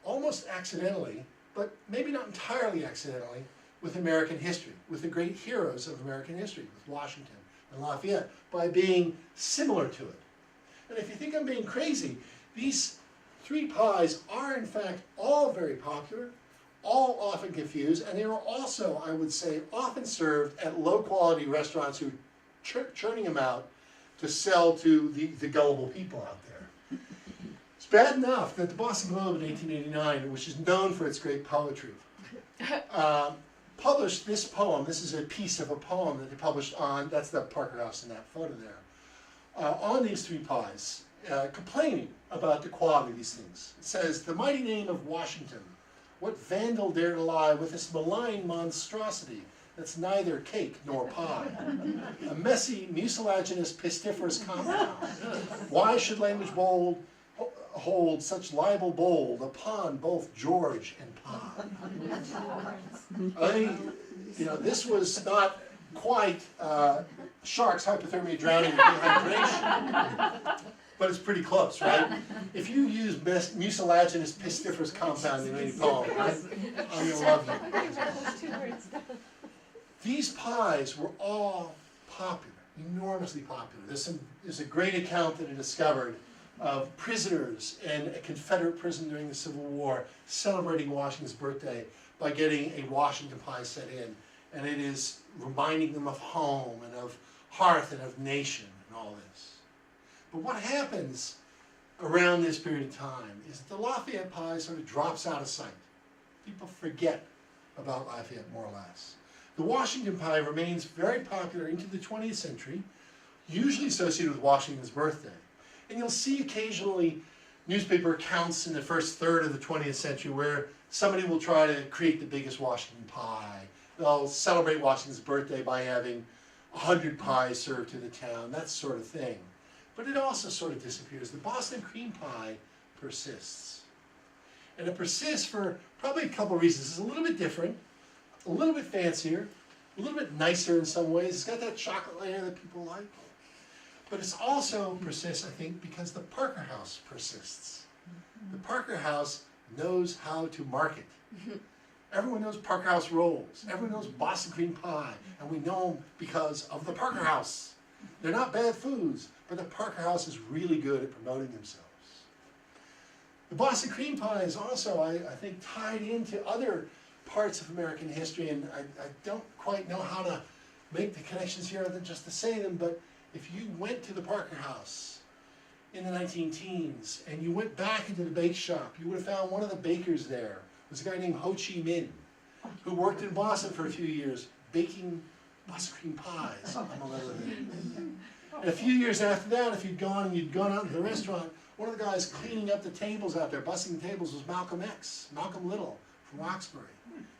Speaker 2: almost accidentally, but maybe not entirely accidentally, with American history, with the great heroes of American history, with Washington and Lafayette, by being similar to it. And if you think I'm being crazy, these 3 pies are in fact all very popular, all often confused, and they are also, I would say, often served at low-quality restaurants who are churning them out to sell to the gullible people out there. It's bad enough that the Boston Globe in 1889, which is known for its great poetry, published this poem. This is a piece of a poem that they published on, that's the Parker House in that photo there, on these 3 pies, complaining about the quality of these things. It says, "The mighty name of Washington, what vandal dare to lie with this malign monstrosity that's neither cake nor pie? A messy, mucilaginous, pestiferous compound. Why should language bold hold such libel bold upon both George and pie. This was not quite sharks hypothermia drowning and dehydration, but it's pretty close, right? If you use mucilaginous pestiferous compound in any poem, I'm gonna love you. These pies were all popular, enormously popular. There's a great account that I discovered of prisoners in a Confederate prison during the Civil War celebrating Washington's birthday by getting a Washington pie set in. And it is reminding them of home and of hearth and of nation and all this. But what happens around this period of time is that the Lafayette pie sort of drops out of sight. People forget about Lafayette more or less. The Washington pie remains very popular into the 20th century, usually associated with Washington's birthday. And you'll see occasionally newspaper accounts in the first third of the 20th century where somebody will try to create the biggest Washington pie. They'll celebrate Washington's birthday by having 100 pies served to the town, that sort of thing. But it also sort of disappears. The Boston cream pie persists. And it persists for probably a couple of reasons. It's a little bit different, a little bit fancier, a little bit nicer in some ways. It's got that chocolate layer that people like. But it's also persists, I think, because the Parker House persists. The Parker House knows how to market. Everyone knows Parker House rolls. Everyone knows Boston cream pie. And we know them because of the Parker House. They're not bad foods, but the Parker House is really good at promoting themselves. The Boston cream pie is also, I think, tied into other parts of American history, and I don't quite know how to make the connections here other than just to say them, but if you went to the Parker House in the 19-teens and you went back into the bake shop, you would have found one of the bakers there. It was a guy named Ho Chi Minh, who worked in Boston for a few years, baking Boston cream pies, among other things. And a few years after that, if you'd gone out to the restaurant, one of the guys cleaning up the tables out there, bussing the tables, was Malcolm X, Malcolm Little from Roxbury,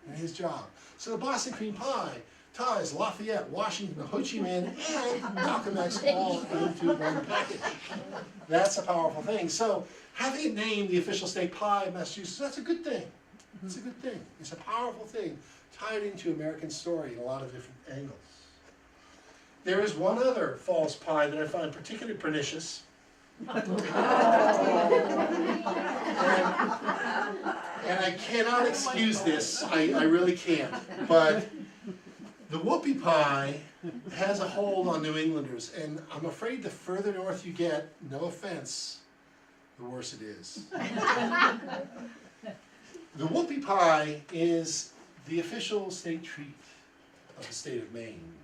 Speaker 2: and his job. So the Boston cream pie ties Lafayette, Washington, Ho Chi Minh, and Malcolm X all into one package. That's a powerful thing. So having it named the official state pie of Massachusetts, that's a good thing. It's a good thing. It's a powerful thing, tied into American story in a lot of different angles. There is one other false pie that I find particularly pernicious. And I cannot excuse this, I really can't, but the whoopie pie has a hold on New Englanders, and I'm afraid the further north you get, no offense, the worse it is. The whoopie pie is the official state treat of the state of Maine.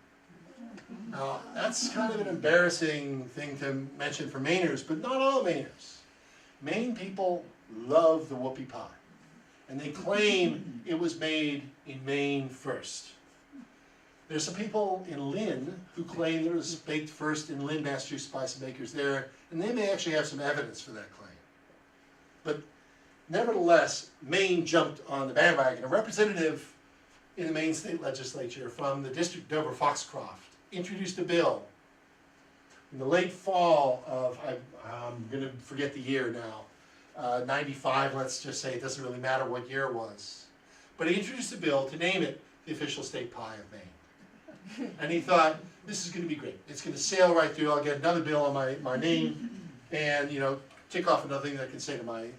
Speaker 2: Now, that's kind of an embarrassing thing to mention for Mainers, but not all Mainers. Maine people love the whoopie pie, and they claim it was made in Maine first. There's some people in Lynn who claim that it was baked first in Lynn, Massachusetts by some bakers there, and they may actually have some evidence for that claim. But nevertheless, Maine jumped on the bandwagon. A representative in the Maine state legislature from the district Dover Foxcroft introduced a bill in the late fall of, I'm going to forget the year now, 95, let's just say, it doesn't really matter what year it was. But he introduced a bill to name it the official state pie of Maine. And he thought, this is going to be great. It's going to sail right through. I'll get another bill on my name, and tick off another thing that I can say to my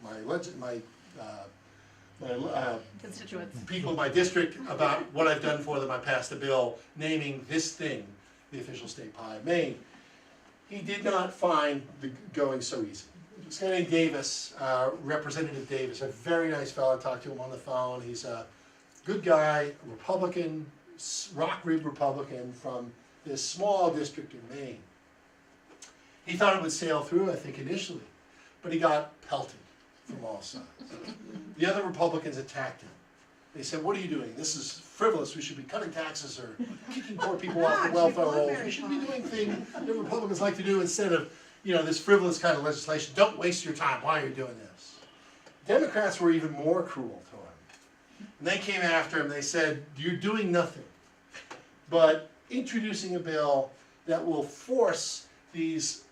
Speaker 3: Constituents.
Speaker 2: people in my district about what I've done for them. I passed a bill naming this thing the official state pie of Maine. He did not find the going so easy. This guy named Davis, Representative Davis, a very nice fellow. I talked to him on the phone. He's a good guy, a Republican, rock rib Republican from this small district in Maine. He thought it would sail through, I think, initially, but he got pelted from all sides. The other Republicans attacked him. They said, what are you doing? This is frivolous. We should be cutting taxes or kicking poor people off the welfare rolls. We should be doing things that Republicans like to do instead of, this frivolous kind of legislation. Don't waste your time. Why are you doing this? Democrats were even more cruel to him. And they came after him. They said, you're doing nothing but introducing a bill that will force these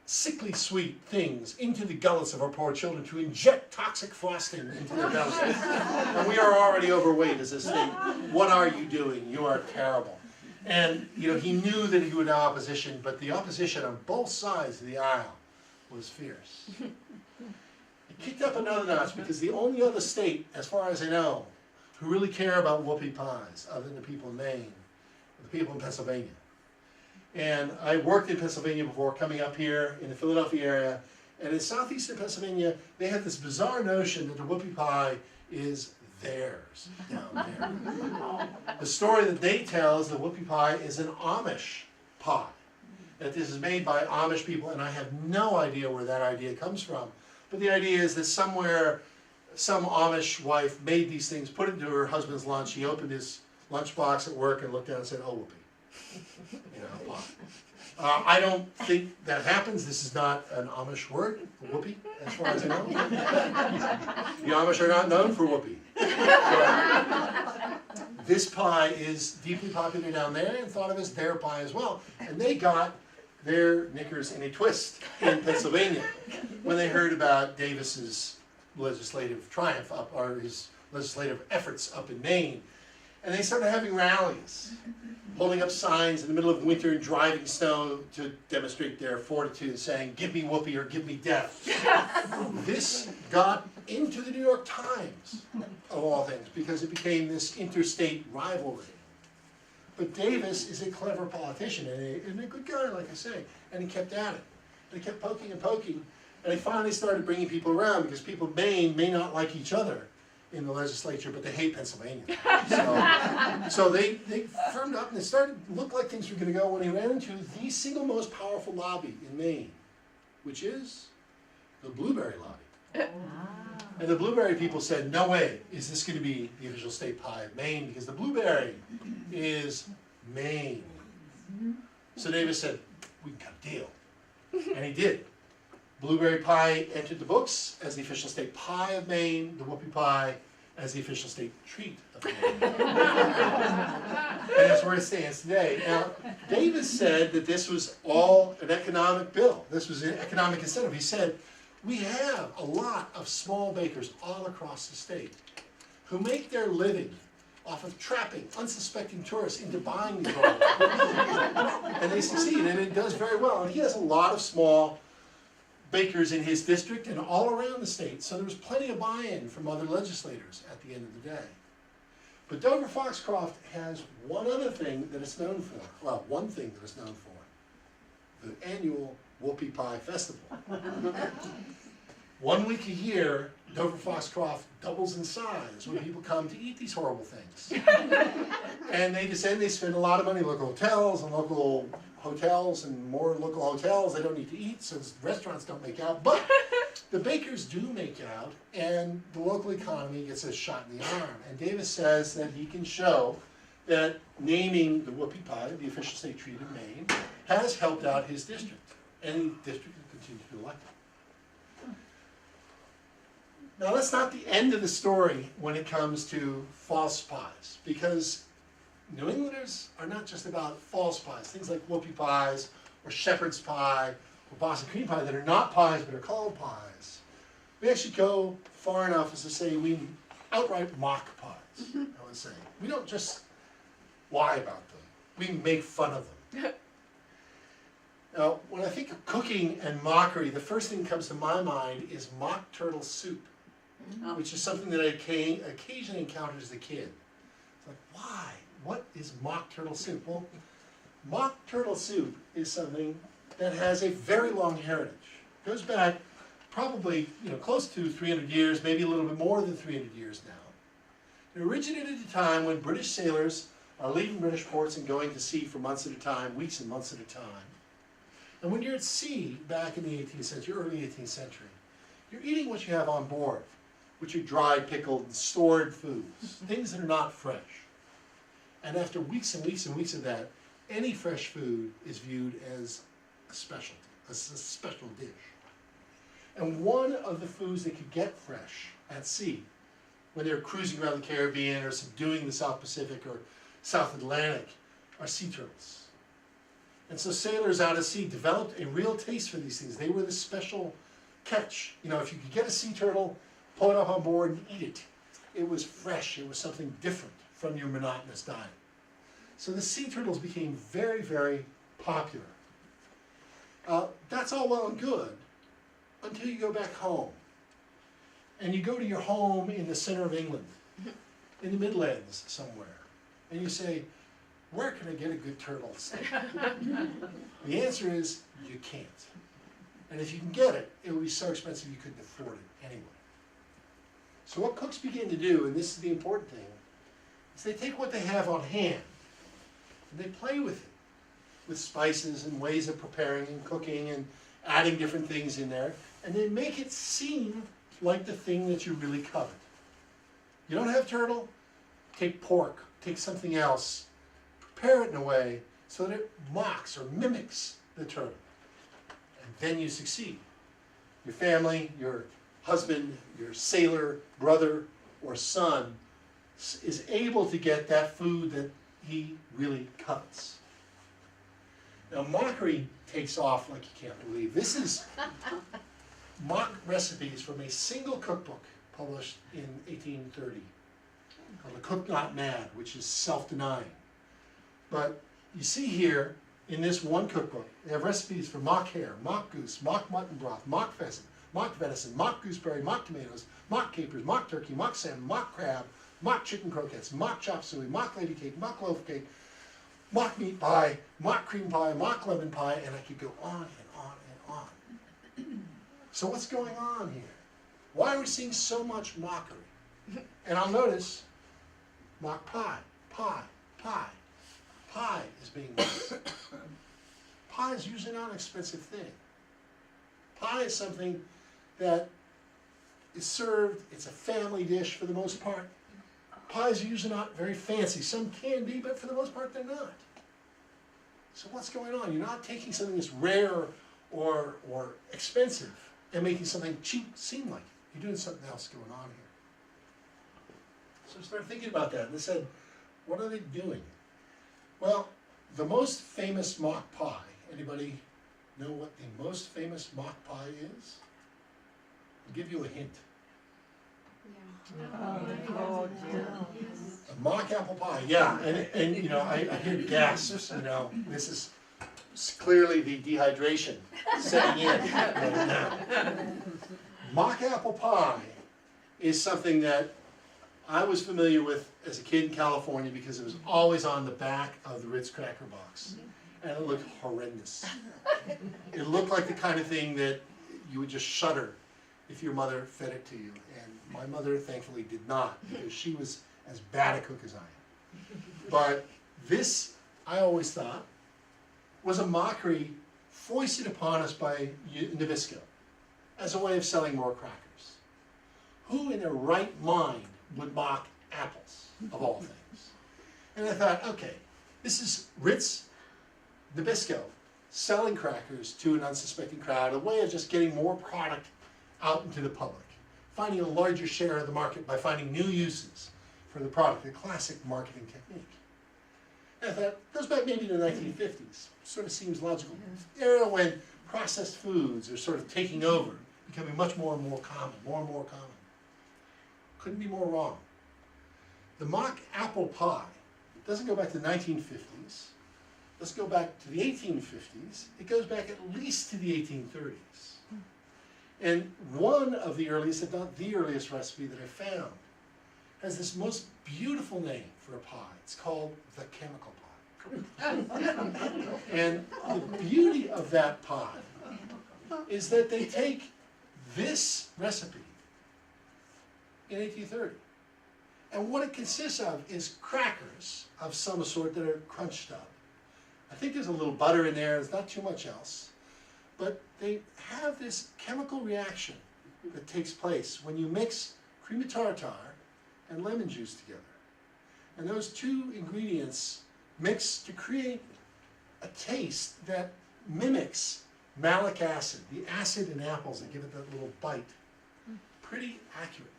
Speaker 2: sickly sweet things into the gullets of our poor children to inject toxic frosting into their bellies. And we are already overweight as a state. What are you doing? You are terrible. And he knew that he would have opposition, but the opposition on both sides of the aisle was fierce. It kicked up another notch because the only other state, as far as I know, who really care about whoopie pies, other than the people in Maine, are the people in Pennsylvania. And I worked in Pennsylvania before, coming up here in the Philadelphia area, and in southeastern Pennsylvania, they have this bizarre notion that the whoopie pie is theirs down there. The story that they tell is the whoopie pie is an Amish pie, that this is made by Amish people, and I have no idea where that idea comes from. But the idea is that somewhere, some Amish wife made these things, put it into her husband's lunch, he opened his lunchbox at work and looked down and said, "Oh, whoopie." Pie. I don't think that happens. This is not an Amish word, whoopie, as far as I know. The Amish are not known for whoopie. This pie is deeply popular down there and thought of as their pie as well. And they got their knickers in a twist in Pennsylvania when they heard about Davis's legislative triumph or his legislative efforts up in Maine. And they started having rallies, holding up signs in the middle of winter and driving snow to demonstrate their fortitude, saying, "Give me whoopee or give me death." This got into the New York Times, of all things, because it became this interstate rivalry. But Davis is a clever politician and a good guy, like I say, and he kept at it. And he kept poking and poking, and he finally started bringing people around, because people in Maine may not like each other in the legislature, but they hate Pennsylvania. So they firmed up and it started to look like things were going to go when he ran into the single most powerful lobby in Maine, which is the blueberry lobby. And the blueberry people said, "No way is this going to be the official state pie of Maine, because the blueberry is Maine." So Davis said, "We can cut a deal." And he did. Blueberry pie entered the books as the official state pie of Maine, the whoopie pie as the official state treat of Maine. And that's where it stands today. Now, Davis said that this was all an economic bill. This was an economic incentive. He said, we have a lot of small bakers all across the state who make their living off of trapping unsuspecting tourists into buying these rolls. And they succeed, and it does very well. And he has a lot of small bakers in his district and all around the state, so there was plenty of buy-in from other legislators at the end of the day. But Dover Foxcroft has one other thing that it's known for. Well, one thing that it's known for. The annual Whoopie Pie Festival. 1 week a year, Dover Foxcroft doubles in size when people come to eat these horrible things. And they spend a lot of money in local hotels and more local hotels. They don't need to eat, so restaurants don't make out. But the bakers do make out, and the local economy gets a shot in the arm. And Davis says that he can show that naming the whoopie pie, the official state treat of Maine, has helped out his district. And the district will continue to be elected. Now that's not the end of the story when it comes to false pies, because New Englanders are not just about false pies, things like whoopie pies or shepherd's pie or Boston cream pie that are not pies but are called pies. We actually go far enough as to say we outright mock pies, I would say. We don't just lie about them, we make fun of them. Now, when I think of cooking and mockery, the first thing that comes to my mind is mock turtle soup, which is something that I occasionally encountered as a kid. It's like, why? What is mock turtle soup? Well, mock turtle soup is something that has a very long heritage. It goes back probably close to 300 years, maybe a little bit more than 300 years now. It originated at a time when British sailors are leaving British ports and going to sea for months at a time, weeks and months at a time. And when you're at sea, back in the 18th century, early 18th century, you're eating what you have on board, which are dried, pickled, stored foods, things that are not fresh. And after weeks and weeks and weeks of that, any fresh food is viewed as a specialty, a special dish. And one of the foods that could get fresh at sea, when they're cruising around the Caribbean or subduing the South Pacific or South Atlantic, are sea turtles. And so sailors out at sea developed a real taste for these things. They were the special catch. You know, if you could get a sea turtle, pull it up on board and eat it. It was fresh, it was something different from your monotonous diet. So the sea turtles became very, very popular. That's all well and good until you go back home. And you go to your home in the center of England, in the Midlands somewhere, and you say, where can I get a good turtle steak? The answer is, you can't. And if you can get it, it will be so expensive you couldn't afford it anyway. So what cooks begin to do, and this is the important thing, is they take what they have on hand, and they play with it, with spices and ways of preparing and cooking and adding different things in there, and they make it seem like the thing that you really covet. You don't have turtle? Take pork, take something else, prepare it in a way so that it mocks or mimics the turtle. And then you succeed. Your family, your husband, your sailor brother or son is able to get that food that he really covets. Now mockery takes off like you can't believe. This is mock recipes from a single cookbook published in 1830 called The Cook Not Mad, which is self-denying. But you see here in this one cookbook, they have recipes for mock hare, mock goose, mock mutton broth, mock pheasant, mock venison, mock gooseberry, mock tomatoes, mock capers, mock turkey, mock salmon, mock crab, mock chicken croquettes, mock chop suey, mock lady cake, mock loaf cake, mock meat pie, mock cream pie, mock lemon pie, and I could go on and on and on. So what's going on here? Why are we seeing so much mockery? And I'll notice mock pie, pie, pie. Pie is being mocked. Pie is usually not an expensive thing. Pie is something that is served, it's a family dish for the most part. Pies are usually not very fancy. Some can be, but for the most part they're not. So what's going on? You're not taking something that's rare or expensive and making something cheap seem like it. You're doing something else going on here. So I started thinking about that, and I said, what are they doing? Well, the most famous mock pie, anybody know what the most famous mock pie is? I'll give you a hint. A mock apple pie, yeah, and you know, I hear gasps, you know, this is clearly the dehydration setting in right now. Mock apple pie is something that I was familiar with as a kid in California because it was always on the back of the Ritz cracker box, and it looked horrendous. It looked like the kind of thing that you would just shudder if your mother fed it to you, and my mother thankfully did not, because she was as bad a cook as I am. But this, I always thought, was a mockery foisted upon us by Nabisco as a way of selling more crackers. Who in their right mind would mock apples, of all things? And I thought, okay, this is Ritz Nabisco selling crackers to an unsuspecting crowd, a way of just getting more product out into the public, finding a larger share of the market by finding new uses for the product, a classic marketing technique. And I thought, it goes back maybe to the 1950s, sort of seems logical. Era when processed foods are sort of taking over, becoming much more and more common, more and more common. Couldn't be more wrong. The mock apple pie doesn't go back to the 1950s. Let's go back to the 1850s. It goes back at least to the 1830s. And one of the earliest, if not the earliest recipe that I found, has this most beautiful name for a pie. It's called the chemical pie. And the beauty of that pie is that they take this recipe in 1830. And what it consists of is crackers of some sort that are crunched up. I think there's a little butter in there, there's not too much else. But they have this chemical reaction that takes place when you mix cream of tartar and lemon juice together. And those two ingredients mix to create a taste that mimics malic acid, the acid in apples that give it that little bite, pretty accurately.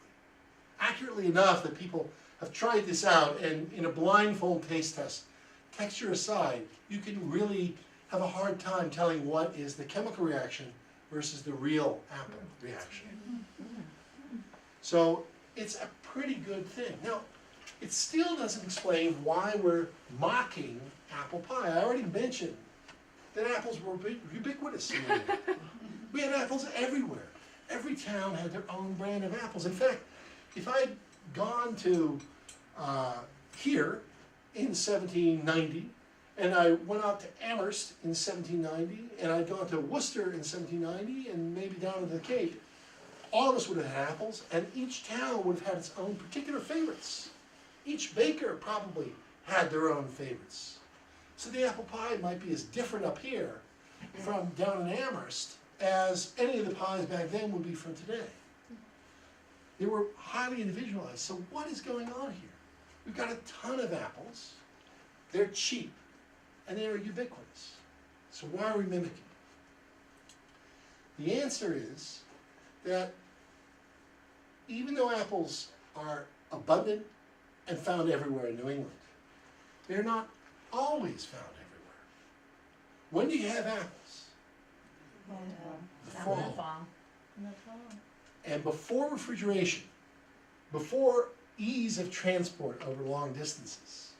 Speaker 2: Accurately enough that people have tried this out, and in a blindfold taste test, texture aside, you can really have a hard time telling what is the chemical reaction versus the real apple reaction. So it's a pretty good thing. Now, it still doesn't explain why we're mocking apple pie. I already mentioned that apples were ubiquitous in England. We had apples everywhere. Every town had their own brand of apples. In fact, if I'd gone to here in 1790, and I went out to Amherst in 1790, and I'd gone to Worcester in 1790, and maybe down to the Cape, all of us would have had apples, and each town would have had its own particular favorites. Each baker probably had their own favorites. So the apple pie might be as different up here from down in Amherst as any of the pies back then would be from today. They were highly individualized. So what is going on here? We've got a ton of apples. They're cheap, and they're ubiquitous. So why are we mimicking? The answer is that even though apples are abundant and found everywhere in New England, they're not always found everywhere. When do you have apples? The fall. And before refrigeration, before ease of transport over long distances,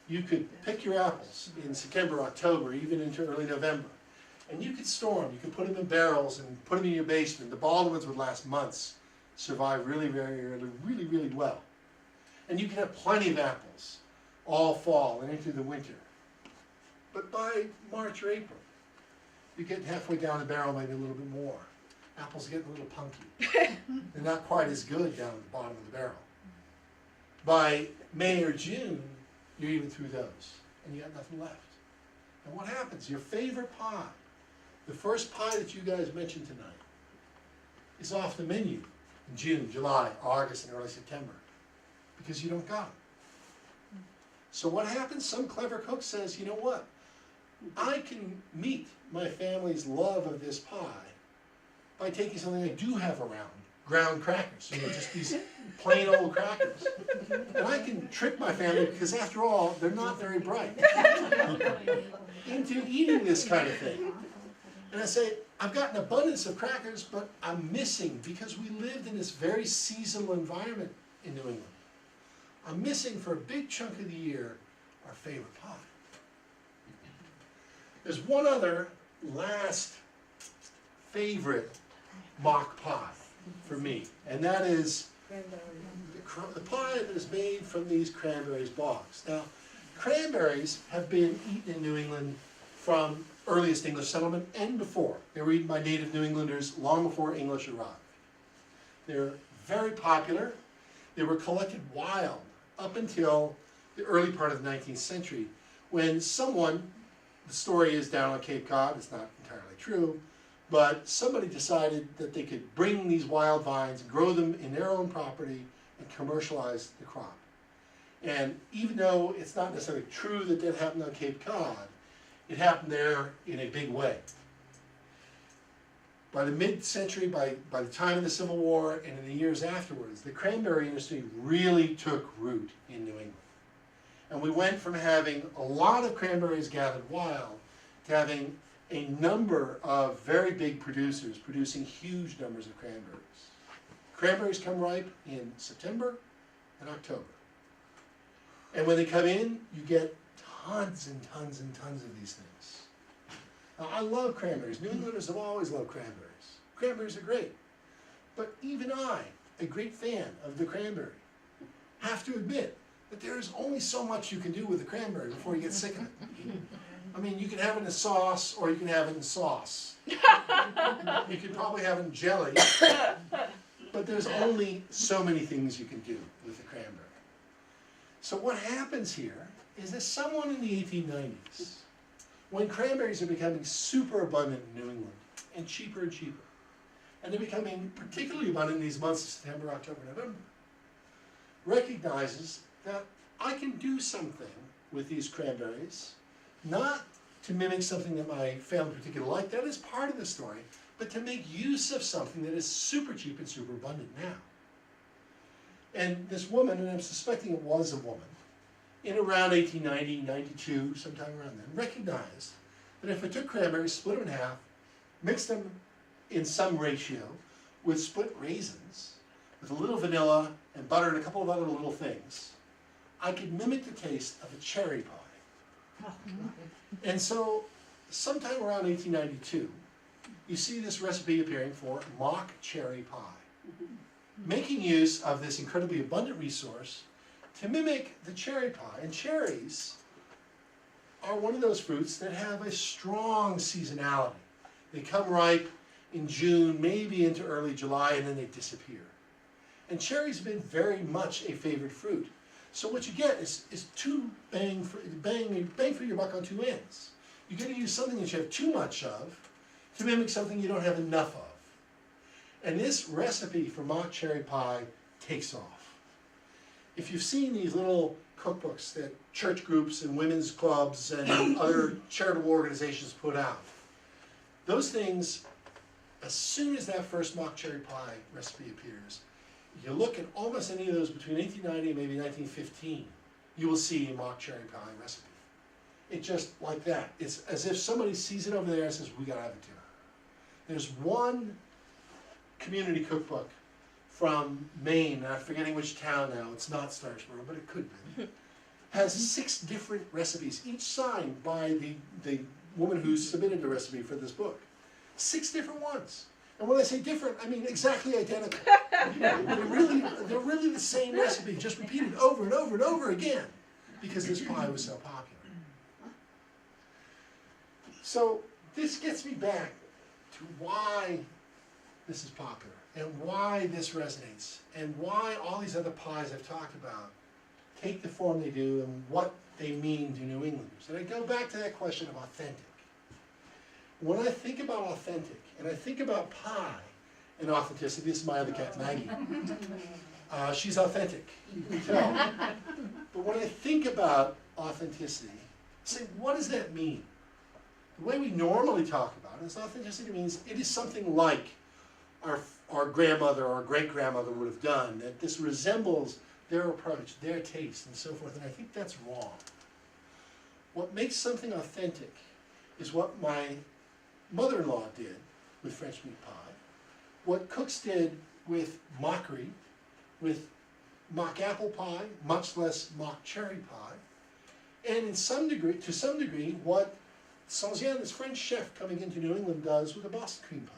Speaker 2: you could pick your apples in September, October, even into early November, and you could store them. You could put them in barrels and put them in your basement. The Baldwins would last months, survive really, really well. And you could have plenty of apples all fall and into the winter. But by March or April, you get halfway down the barrel, maybe a little bit more. Apples get a little punky. They're not quite as good down at the bottom of the barrel. By May or June, you're even through those, and you got nothing left. And what happens? Your favorite pie, the first pie that you guys mentioned tonight, is off the menu in June, July, August, and early September, because you don't got it. So what happens? Some clever cook says, you know what? I can meet my family's love of this pie by taking something I do have around, ground crackers, just these plain old crackers. And I can trick my family, because after all, they're not very bright, into eating this kind of thing. And I say, I've got an abundance of crackers, but I'm missing, because we lived in this very seasonal environment in New England. I'm missing for a big chunk of the year our favorite pie. There's one other last favorite mock pie for me, and that is the pie that is made from these cranberries bogs. Now, cranberries have been eaten in New England from earliest English settlement and before. They were eaten by native New Englanders long before English arrived. They're very popular. They were collected wild up until the early part of the 19th century, when someone, the story is down on Cape Cod, it's not entirely true, but somebody decided that they could bring these wild vines, grow them in their own property, and commercialize the crop. And even though it's not necessarily true that that happened on Cape Cod, it happened there in a big way. By the mid-century, by the time of the Civil War and in the years afterwards, the cranberry industry really took root in New England. And we went from having a lot of cranberries gathered wild to having a number of very big producers producing huge numbers of cranberries. Cranberries come ripe in September and October. And when they come in, you get tons and tons and tons of these things. Now, I love cranberries. New Englanders have always loved cranberries. Cranberries are great. But even I, a great fan of the cranberry, have to admit that there is only so much you can do with the cranberry before you get sick of it. I mean, you can have it in a sauce, or you can have it in sauce. You could probably have it in jelly, but there's only so many things you can do with the cranberry. So what happens here is that someone in the 1890s, when cranberries are becoming super abundant in New England, and cheaper, and they're becoming particularly abundant in these months of September, October, November, recognizes that I can do something with these cranberries, not to mimic something that my family particularly liked, that is part of the story, but to make use of something that is super cheap and super abundant now. And this woman, and I'm suspecting it was a woman, in around 1890, 92, sometime around then, recognized that if I took cranberries, split them in half, mixed them in some ratio with split raisins, with a little vanilla and butter and a couple of other little things, I could mimic the taste of a cherry pie. And so, sometime around 1892, you see this recipe appearing for mock cherry pie, making use of this incredibly abundant resource to mimic the cherry pie. And cherries are one of those fruits that have a strong seasonality. They come ripe in June, maybe into early July, and then they disappear. And cherries have been very much a favorite fruit. So what you get is bang for your buck on two ends. You get to use something that you have too much of to mimic something you don't have enough of. And this recipe for mock cherry pie takes off. If you've seen these little cookbooks that church groups and women's clubs and other charitable organizations put out, those things, as soon as that first mock cherry pie recipe appears, you look at almost any of those between 1890 and maybe 1915, you will see a mock cherry pie recipe. It's just like that. It's as if somebody sees it over there and says, we gotta have it too. There's one community cookbook from Maine, I'm forgetting which town now, it's not Starksboro, but it could be, has 6 different recipes, each signed by the woman who submitted the recipe for this book. 6 different ones. And when I say different, I mean exactly identical. They're really the same recipe, just repeated over and over and over again, because this pie was so popular. So this gets me back to why this is popular, and why this resonates, and why all these other pies I've talked about take the form they do, and what they mean to New Englanders. And I go back to that question of authentic. When I think about authentic, and I think about pie and authenticity, this is my other cat, Maggie. She's authentic, you can tell. But when I think about authenticity, I say, what does that mean? The way we normally talk about it is authenticity means it is something like our grandmother or great-grandmother would have done, that this resembles their approach, their taste, and so forth, and I think that's wrong. What makes something authentic is what my mother-in-law did with French meat pie, what cooks did with mockery, with mock apple pie, much less mock cherry pie, and to some degree, what Saint-Jean, this French chef coming into New England, does with a Boston cream pie.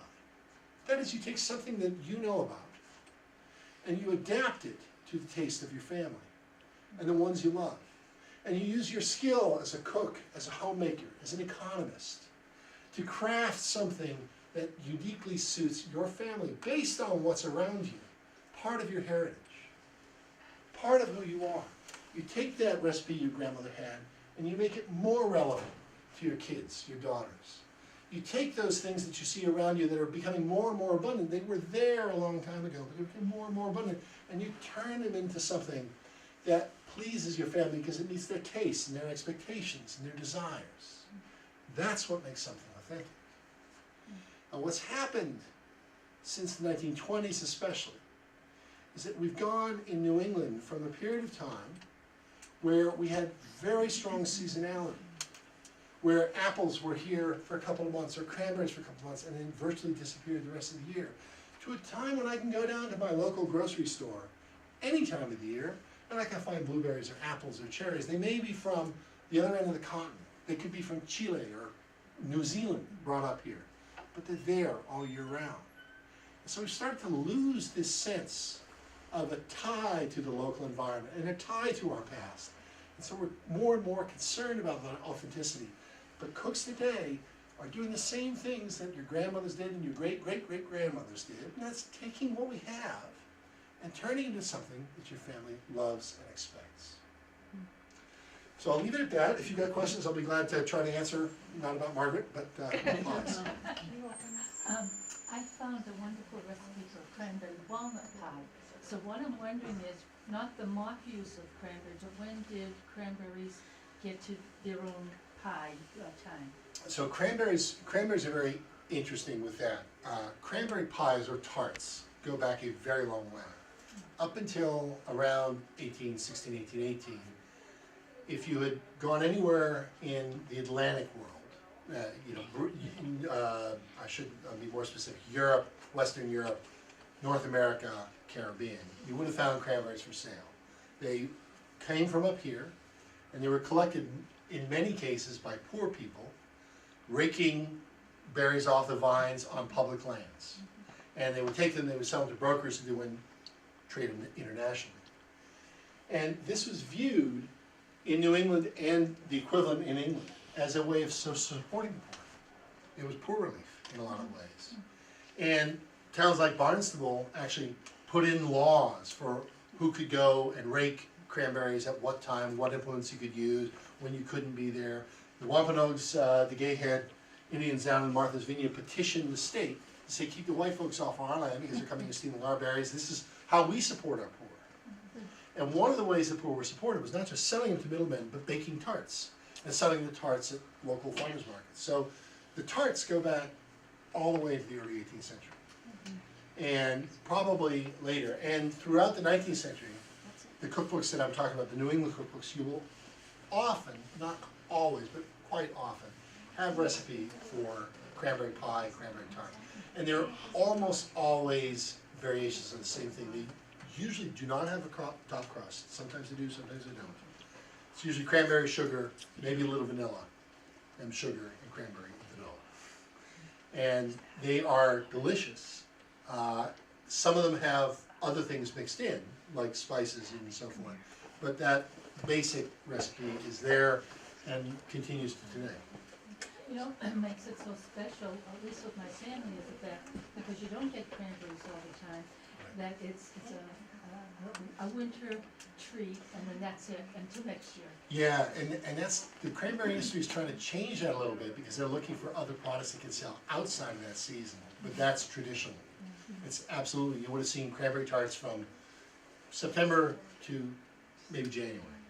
Speaker 2: That is, you take something that you know about, and you adapt it to the taste of your family, and the ones you love. And you use your skill as a cook, as a homemaker, as an economist, to craft something that uniquely suits your family based on what's around you, part of your heritage, part of who you are. You take that recipe your grandmother had and you make it more relevant to your kids, your daughters. You take those things that you see around you that are becoming more and more abundant. They were there a long time ago, but they become more and more abundant, and you turn them into something that pleases your family because it meets their tastes and their expectations and their desires. That's what makes something authentic. And what's happened since the 1920s especially is that we've gone in New England from a period of time where we had very strong seasonality, where apples were here for a couple of months or cranberries for a couple of months and then virtually disappeared the rest of the year, to a time when I can go down to my local grocery store any time of the year and I can find blueberries or apples or cherries. They may be from the other end of the continent. They could be from Chile or New Zealand brought up here, but they're there all year round. And so we start to lose this sense of a tie to the local environment and a tie to our past. And so we're more and more concerned about the authenticity. But cooks today are doing the same things that your grandmothers did and your great-great-great-grandmothers did, and that's taking what we have and turning it into something that your family loves and expects. So I'll leave it at that. If you've got questions, I'll be glad to try to answer, not about Margaret, but pies.
Speaker 4: I found a wonderful recipe for cranberry walnut pie. So what I'm wondering is, not the mock use of cranberries, but when did cranberries get to their own pie time?
Speaker 2: So cranberries are very interesting with that. Cranberry pies or tarts go back a very long way. Up until around 1816, 1818, if you had gone anywhere in the Atlantic world, I should be more specific, Europe, Western Europe, North America, Caribbean, you would have found cranberries for sale. They came from up here, and they were collected in many cases by poor people, raking berries off the vines on public lands. And they would take them, they would sell them to brokers who would trade them internationally. And this was viewed in New England and the equivalent in England as a way of supporting the poor. It was poor relief in a lot of ways. And towns like Barnstable actually put in laws for who could go and rake cranberries at what time, what implements you could use, when you couldn't be there. The Wampanoags, the Gayhead Indians down in Martha's Vineyard petitioned the state to say, keep the white folks off our land because they're coming and stealing our berries. This is how we support our poor. And one of the ways the poor were supported was not just selling them to middlemen, but baking tarts and selling the tarts at local farmers markets. So the tarts go back all the way to the early 18th century. And probably later, and throughout the 19th century, the cookbooks that I'm talking about, the New England cookbooks, you will often, not always, but quite often, have recipe for cranberry pie, cranberry tart. And they're almost always variations of the same thing. They usually do not have a top crust. Sometimes they do, sometimes they don't. It's usually cranberry sugar, maybe a little vanilla, and sugar and cranberry vanilla. And they are delicious. Some of them have other things mixed in, like spices and so forth. But that basic recipe is there and continues to today.
Speaker 4: You know, what makes it so special, at least with my family, is the fact, because you don't get cranberries all the time, that it's a winter treat, and then that's it until next year.
Speaker 2: Yeah, and that's, the cranberry industry is trying to change that a little bit because they're looking for other products that can sell outside of that season, but that's traditional. It's absolutely, you would have seen cranberry tarts from September to maybe January,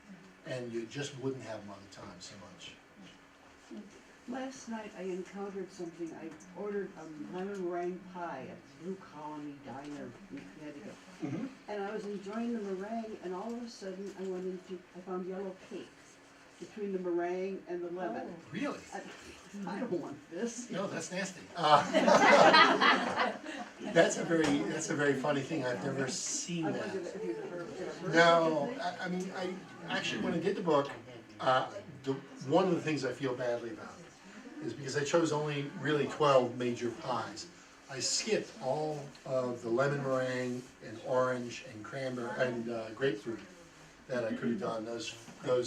Speaker 2: and you just wouldn't have them other times so much.
Speaker 5: Last night I encountered something. I ordered a lemon meringue pie at Blue Colony Diner in Connecticut.
Speaker 2: Mm-hmm.
Speaker 5: And I was enjoying the meringue, and all of a sudden I found yellow cake between the meringue and the lemon.
Speaker 2: Really?
Speaker 5: I don't want this.
Speaker 2: No, that's nasty. That's a very funny thing. I've never seen
Speaker 5: I
Speaker 2: that.
Speaker 5: wondered if you'd ever heard
Speaker 2: No, I mean, I actually, when I did the book, one of the things I feel badly about is because I chose only really 12 major pies. I skipped all of the lemon meringue and orange and cranberry and grapefruit that I could have done, those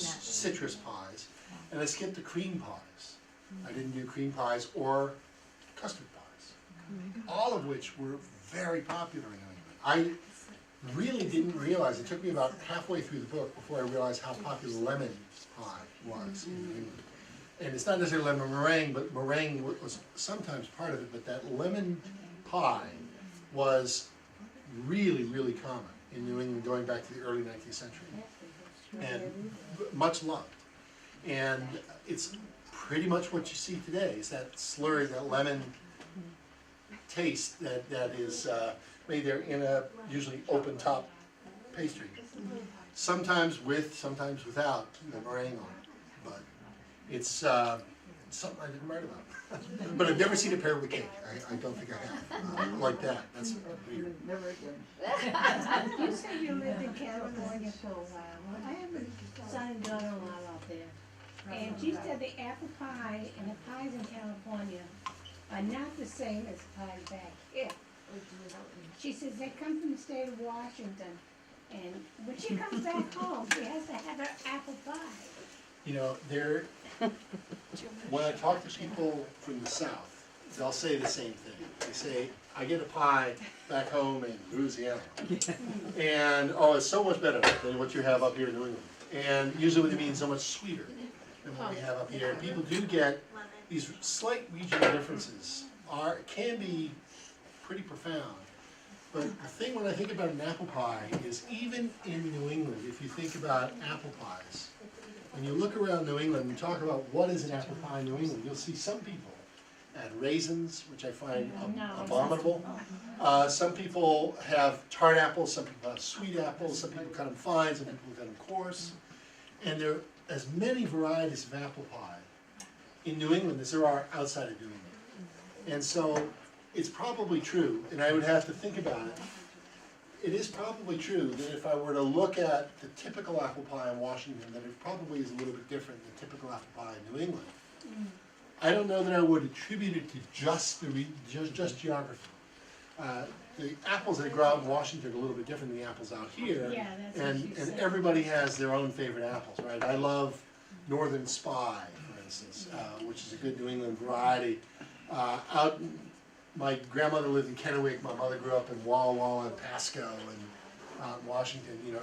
Speaker 2: citrus pies, and I skipped the cream pies. I didn't do cream pies or custard pies, all of which were very popular in New England. I really didn't realize, it took me about halfway through the book before I realized how popular lemon pie was in New England. And it's not necessarily lemon meringue, but meringue was sometimes part of it, but that lemon pie was really, really common in New England going back to the early 19th century, and much loved. And it's pretty much what you see today, is that slurry, that lemon taste that is made there in a usually open top pastry. Sometimes with, sometimes without the meringue on it, but it's something I didn't write about. But I've never seen it paired with cake. I don't think I have, like that. That's weird.
Speaker 5: Never again.
Speaker 6: You said you lived in California for a while. Well, I have a son and daughter-in-law out there. And she said the apple pie and the pies in California are not the same as the pies back here. She says they come from the state of Washington. And when she comes back home, she has to have her apple pie.
Speaker 2: You know, when I talk to people from the South, they'll say the same thing. They say, I get a pie back home in Louisiana. And, oh, it's so much better than what you have up here in New England. And usually what they mean so much sweeter than what we have up here. And people do get these slight regional differences can be pretty profound. But the thing when I think about an apple pie is even in New England, if you think about apple pies, when you look around New England and talk about what is an apple pie in New England, you'll see some people add raisins, which I find abominable. Some people have tart apples, some people have sweet apples, some people cut them fine, some people cut them coarse. And there are as many varieties of apple pie in New England as there are outside of New England. And so it's probably true, and I would have to think about it. It is probably true that if I were to look at the typical apple pie in Washington, that it probably is a little bit different than the typical apple pie in New England. I don't know that I would attribute it to just just geography. The apples that grow out in Washington are a little bit different than the apples out here.
Speaker 6: Yeah, that's what she
Speaker 2: And
Speaker 6: said.
Speaker 2: everybody has their own favorite apples, right? I love Northern Spy, for instance, which is a good New England variety. My grandmother lived in Kennewick, my mother grew up in Walla Walla and Pasco and Washington. You know,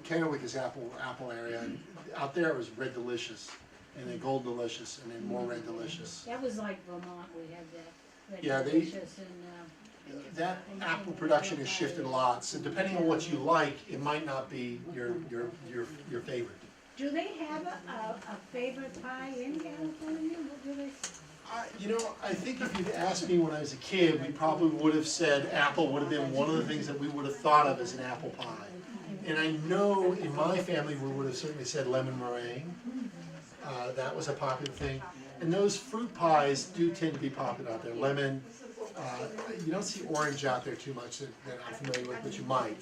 Speaker 2: Kennewick is apple area, and out there it was Red Delicious, and then Gold Delicious, and then more Red Delicious.
Speaker 6: That was like Vermont, we had that. Red
Speaker 2: Yeah,
Speaker 6: Delicious and,
Speaker 2: That apple production has shifted a lot, so depending on what you like, it might not be your favorite.
Speaker 6: do they have a favorite pie in California? What do they?
Speaker 2: You know, I think if you'd asked me when I was a kid, we probably would have said apple would have been one of the things that we would have thought of as an apple pie. And I know in my family, we would have certainly said lemon meringue. That was a popular thing. And those fruit pies do tend to be popular out there. Lemon, you don't see orange out there too much that I'm familiar with, but you might.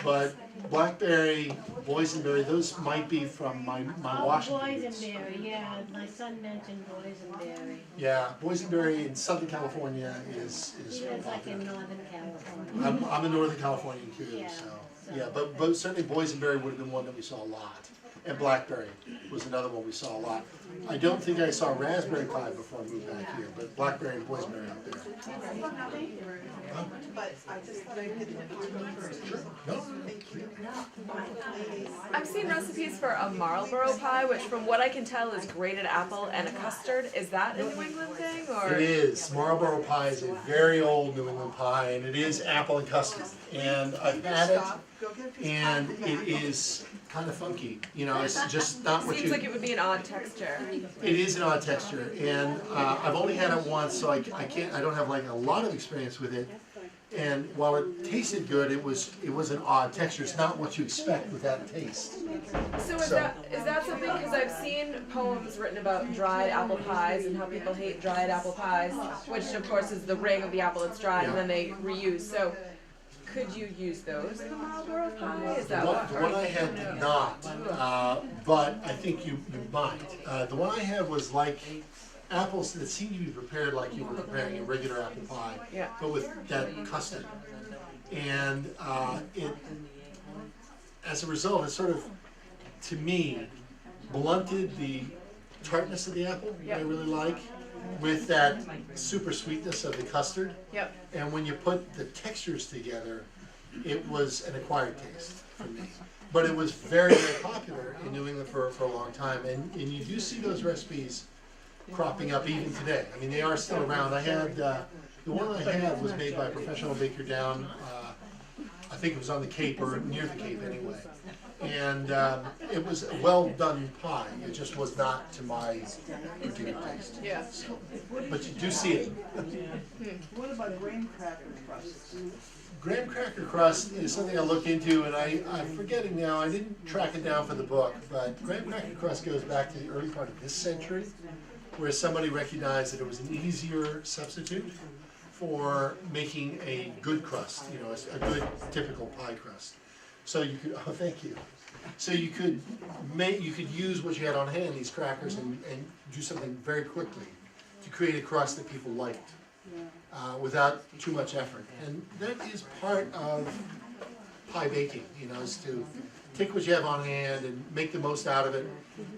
Speaker 2: But blackberry, boysenberry, those might be from my Washington roots.
Speaker 6: Boysenberry, yeah, my son mentioned boysenberry.
Speaker 2: Yeah, boysenberry in Southern California is
Speaker 6: He lives like in
Speaker 2: popular.
Speaker 6: Northern California.
Speaker 2: I'm a Northern Californian too,
Speaker 6: Yeah,
Speaker 2: so,
Speaker 6: so-
Speaker 2: yeah, but certainly boysenberry would have been one that we saw a lot. And blackberry was another one we saw a lot. I don't think I saw raspberry pie before I moved back here, but blackberry and boysenberry out there.
Speaker 1: But I just thought I'd get the first.
Speaker 2: No?
Speaker 1: Thank you.
Speaker 3: I've seen recipes for a Marlboro pie, which from what I can tell is grated apple and a custard. Is that a New England thing, or?
Speaker 2: It is. Marlboro pie is a very old New England pie, and it is apple and custard. And I've had it,
Speaker 1: Stop, go get a piece of
Speaker 2: and
Speaker 1: pie.
Speaker 2: it is kind of funky. You know, it's just not what
Speaker 3: Seems
Speaker 2: you.
Speaker 3: like it would be an odd texture.
Speaker 2: It is an odd texture, and I've only had it once, so I don't have like a lot of experience with it. And while it tasted good, it was an odd texture. It's not what you expect with that taste.
Speaker 3: So is that something? Because I've seen poems written about dried apple pies and how people hate dried apple pies, which of course is the ring of the apple that's dried, and then they reuse. So could you use those in the Marlboro pie? Is
Speaker 2: The
Speaker 3: that what?
Speaker 2: one I had did not, but I think you might. The one I had was like apples that seemed to be prepared like you were preparing a regular apple pie,
Speaker 3: Yeah.
Speaker 2: but with that custard. And it, as a result, it sort of, to me, blunted the tartness of the apple that I really like with that super sweetness of the custard.
Speaker 3: Yep.
Speaker 2: And when you put the textures together, it was an acquired taste for me. But it was very, very popular in New England for a long time. And you do see those recipes cropping up even today. I mean, they are still around. I had, the one I had was made by a professional baker down, I think it was on the Cape or near the Cape anyway. And it was a well done pie. It just was not to my particular taste.
Speaker 3: Yeah.
Speaker 2: But you do see it.
Speaker 5: What about graham cracker crusts?
Speaker 2: Graham cracker crust is something I looked into, and I'm forgetting now. I didn't track it down for the book, but graham cracker crust goes back to the early part of this century, where somebody recognized that it was an easier substitute for making a good crust, you know, a good typical pie crust. So you could, oh, thank you. So you could use what you had on hand, these crackers, and do something very quickly to create a crust that people liked. Without too much effort. And that is part of pie baking, you know, is to take what you have on hand and make the most out of it,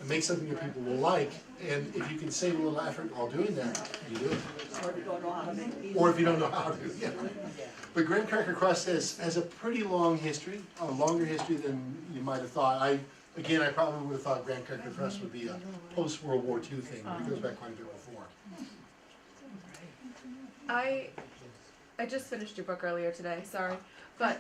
Speaker 2: and make something that people will like. And if you can save a little effort while doing that, you do it.
Speaker 5: Or if you don't know how to make
Speaker 2: Or if you don't know how to, yeah. But graham cracker crust has a pretty long history, a longer history than you might have thought. I probably would have thought graham cracker crust would be a post-World War II thing, but it goes back quite a bit before.
Speaker 3: I just finished your book earlier today, sorry. But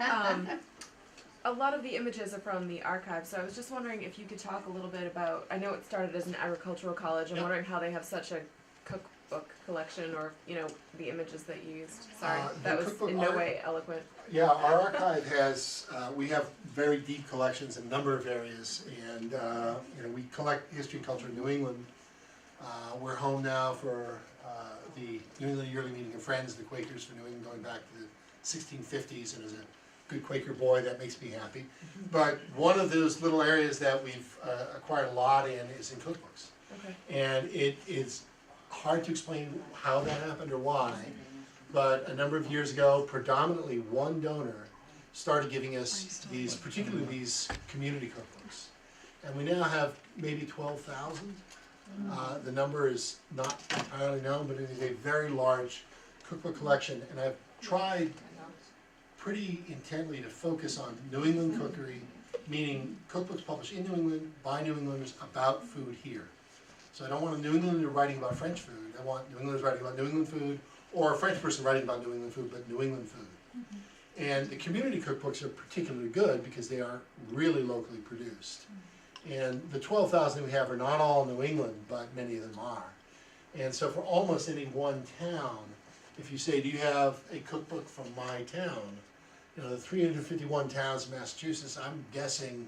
Speaker 3: a lot of the images are from the archive, so I was just wondering if you could talk a little bit about, I know it started as an agricultural college, I'm
Speaker 2: Yep.
Speaker 3: wondering how they have such a cookbook collection, or, you know, the images that you used. Sorry,
Speaker 2: The
Speaker 3: that was
Speaker 2: cookbook
Speaker 3: in no
Speaker 2: art-
Speaker 3: way eloquent.
Speaker 2: Yeah, our archive has, we have very deep collections in a number of areas, and, you know, we collect history and culture in New England, We're home now for the New England Yearly Meeting of Friends, the Quakers for New England, going back to the 1650s, and as a good Quaker boy, that makes me happy. But one of those little areas that we've acquired a lot in is in cookbooks.
Speaker 3: Okay.
Speaker 2: And it is hard to explain how that happened or why, but a number of years ago, predominantly one donor started giving us these, particularly these community cookbooks. And we now have maybe 12,000. The number is not entirely known, but it is a very large cookbook collection, and I've tried pretty intently to focus on New England cookery, meaning cookbooks published in New England by New Englanders about food here. So I don't want a New Englander writing about French food, I want New Englanders writing about New England food, or a French person writing about New England food, but New England food. And the community cookbooks are particularly good because they are really locally produced. And the 12,000 we have are not all New England, but many of them are. And so for almost any one town, if you say, do you have a cookbook from my town? You know, the 351 towns in Massachusetts, I'm guessing,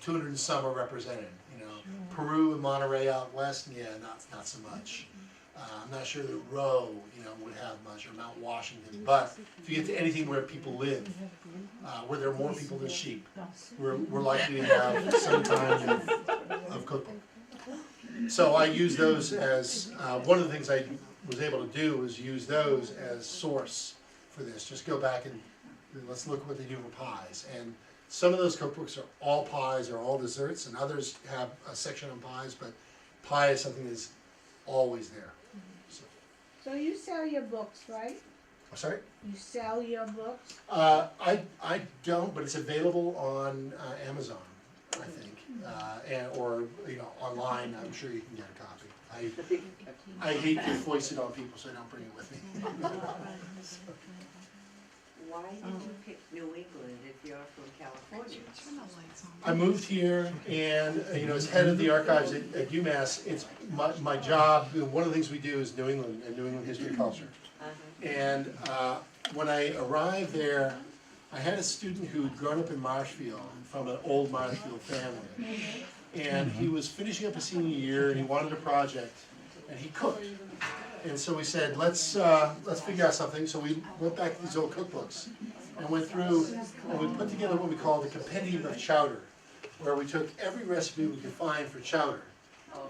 Speaker 2: 200 and some are represented. Peru and Monterey out west, yeah, not so much. I'm not sure that Rowe, would have much, or Mount Washington. But if you get to anything where people live, where there are more people than sheep, we're likely to have some kind of cookbook. So I use those as, one of the things I was able to do was use those as source for this. Just go back and let's look at what they do for pies. And some of those cookbooks are all pies or all desserts, and others have a section on pies, but pie is something that's always there.
Speaker 6: So you sell your books, right?
Speaker 2: I'm sorry?
Speaker 6: You sell your books?
Speaker 2: I don't, but it's available on Amazon, I think, or online. I'm sure you can get a copy. I hate to foist it on people, so I don't bring it with me.
Speaker 7: Why did you pick New England if you're from California?
Speaker 2: I moved here, and as head of the archives at UMass, it's my job. One of the things we do is New England and New England history and culture. And when I arrived there, I had a student who'd grown up in Marshfield, from an old Marshfield family, and he was finishing up his senior year, and he wanted a project, and he cooked. And so we said, let's figure out something. So we went back to these old cookbooks and went through, and we put together what we call the Compendium of Chowder, where we took every recipe we could find for chowder,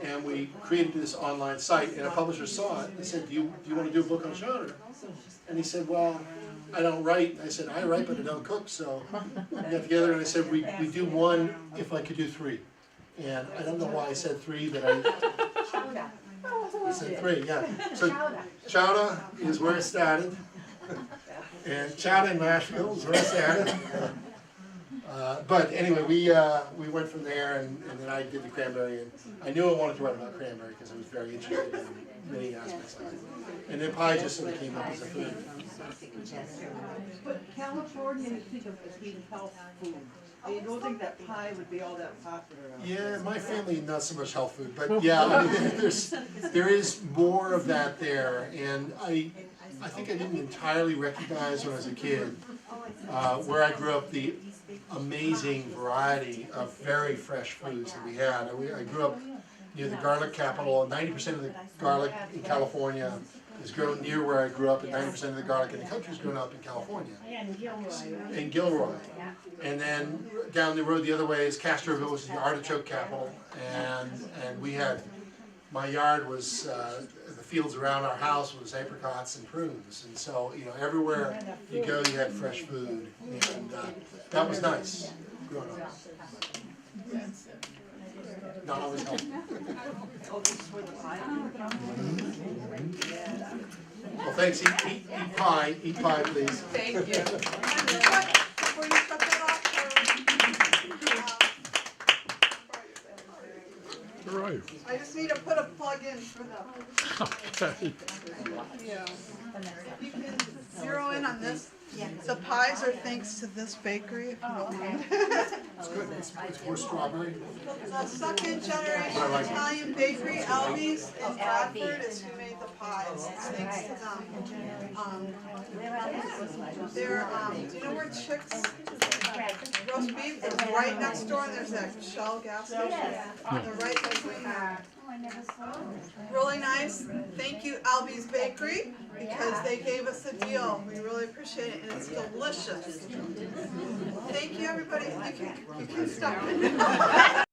Speaker 2: and we created this online site. And a publisher saw it and said, do you want to do a book on chowder? And he said, well, I don't write. I said, I write, but I don't cook. So we got together and I said, we do one if I could do three. And I don't know why I said three, but I said three, yeah. So chowder is where it started, and chowder in Nashville is where it started. But anyway, we went from there, and then I did the cranberry, and I knew I wanted to write about cranberry because I was very interested in many aspects of it. And then pie just sort of came up as a food.
Speaker 5: But California, you think of as being health food. You don't think that pie would be all that popular out there?
Speaker 2: Yeah, my family, not so much health food, but yeah, I mean, there is more of that there, and I think I didn't entirely recognize when I was a kid where I grew up the amazing variety of very fresh foods that we had. I grew up near the garlic capital. 90% of the garlic in California is grown near where I grew up, and 90% of the garlic in the country is grown up in California.
Speaker 6: And Gilroy.
Speaker 2: In Gilroy. And then down the road the other way is Castroville, which is the artichoke capital, and we had, my yard was, the fields around our house was apricots and prunes, and so, everywhere you go you had fresh food, and that was nice, growing up. Not always helpful.
Speaker 7: Oh, this is where the pie
Speaker 2: Well, thanks, eat pie, please.
Speaker 3: Thank you.
Speaker 1: Before you shut that off, I just need to put a plug in for the. Yeah. You can zero in on this. The pies are thanks to this bakery, if you don't mind.
Speaker 2: It's good, it's more strawberry.
Speaker 1: The second generation Italian bakery, Albi's in Bradford, is who made the pies. It's thanks to them. They're, do you know where Chicks roast beef is right next door, and there's that Shell gas station. They're right between there. Really nice. Thank you, Albie's Bakery, because they gave us a deal. We really appreciate it, and it's delicious. Thank you, everybody. You can stop.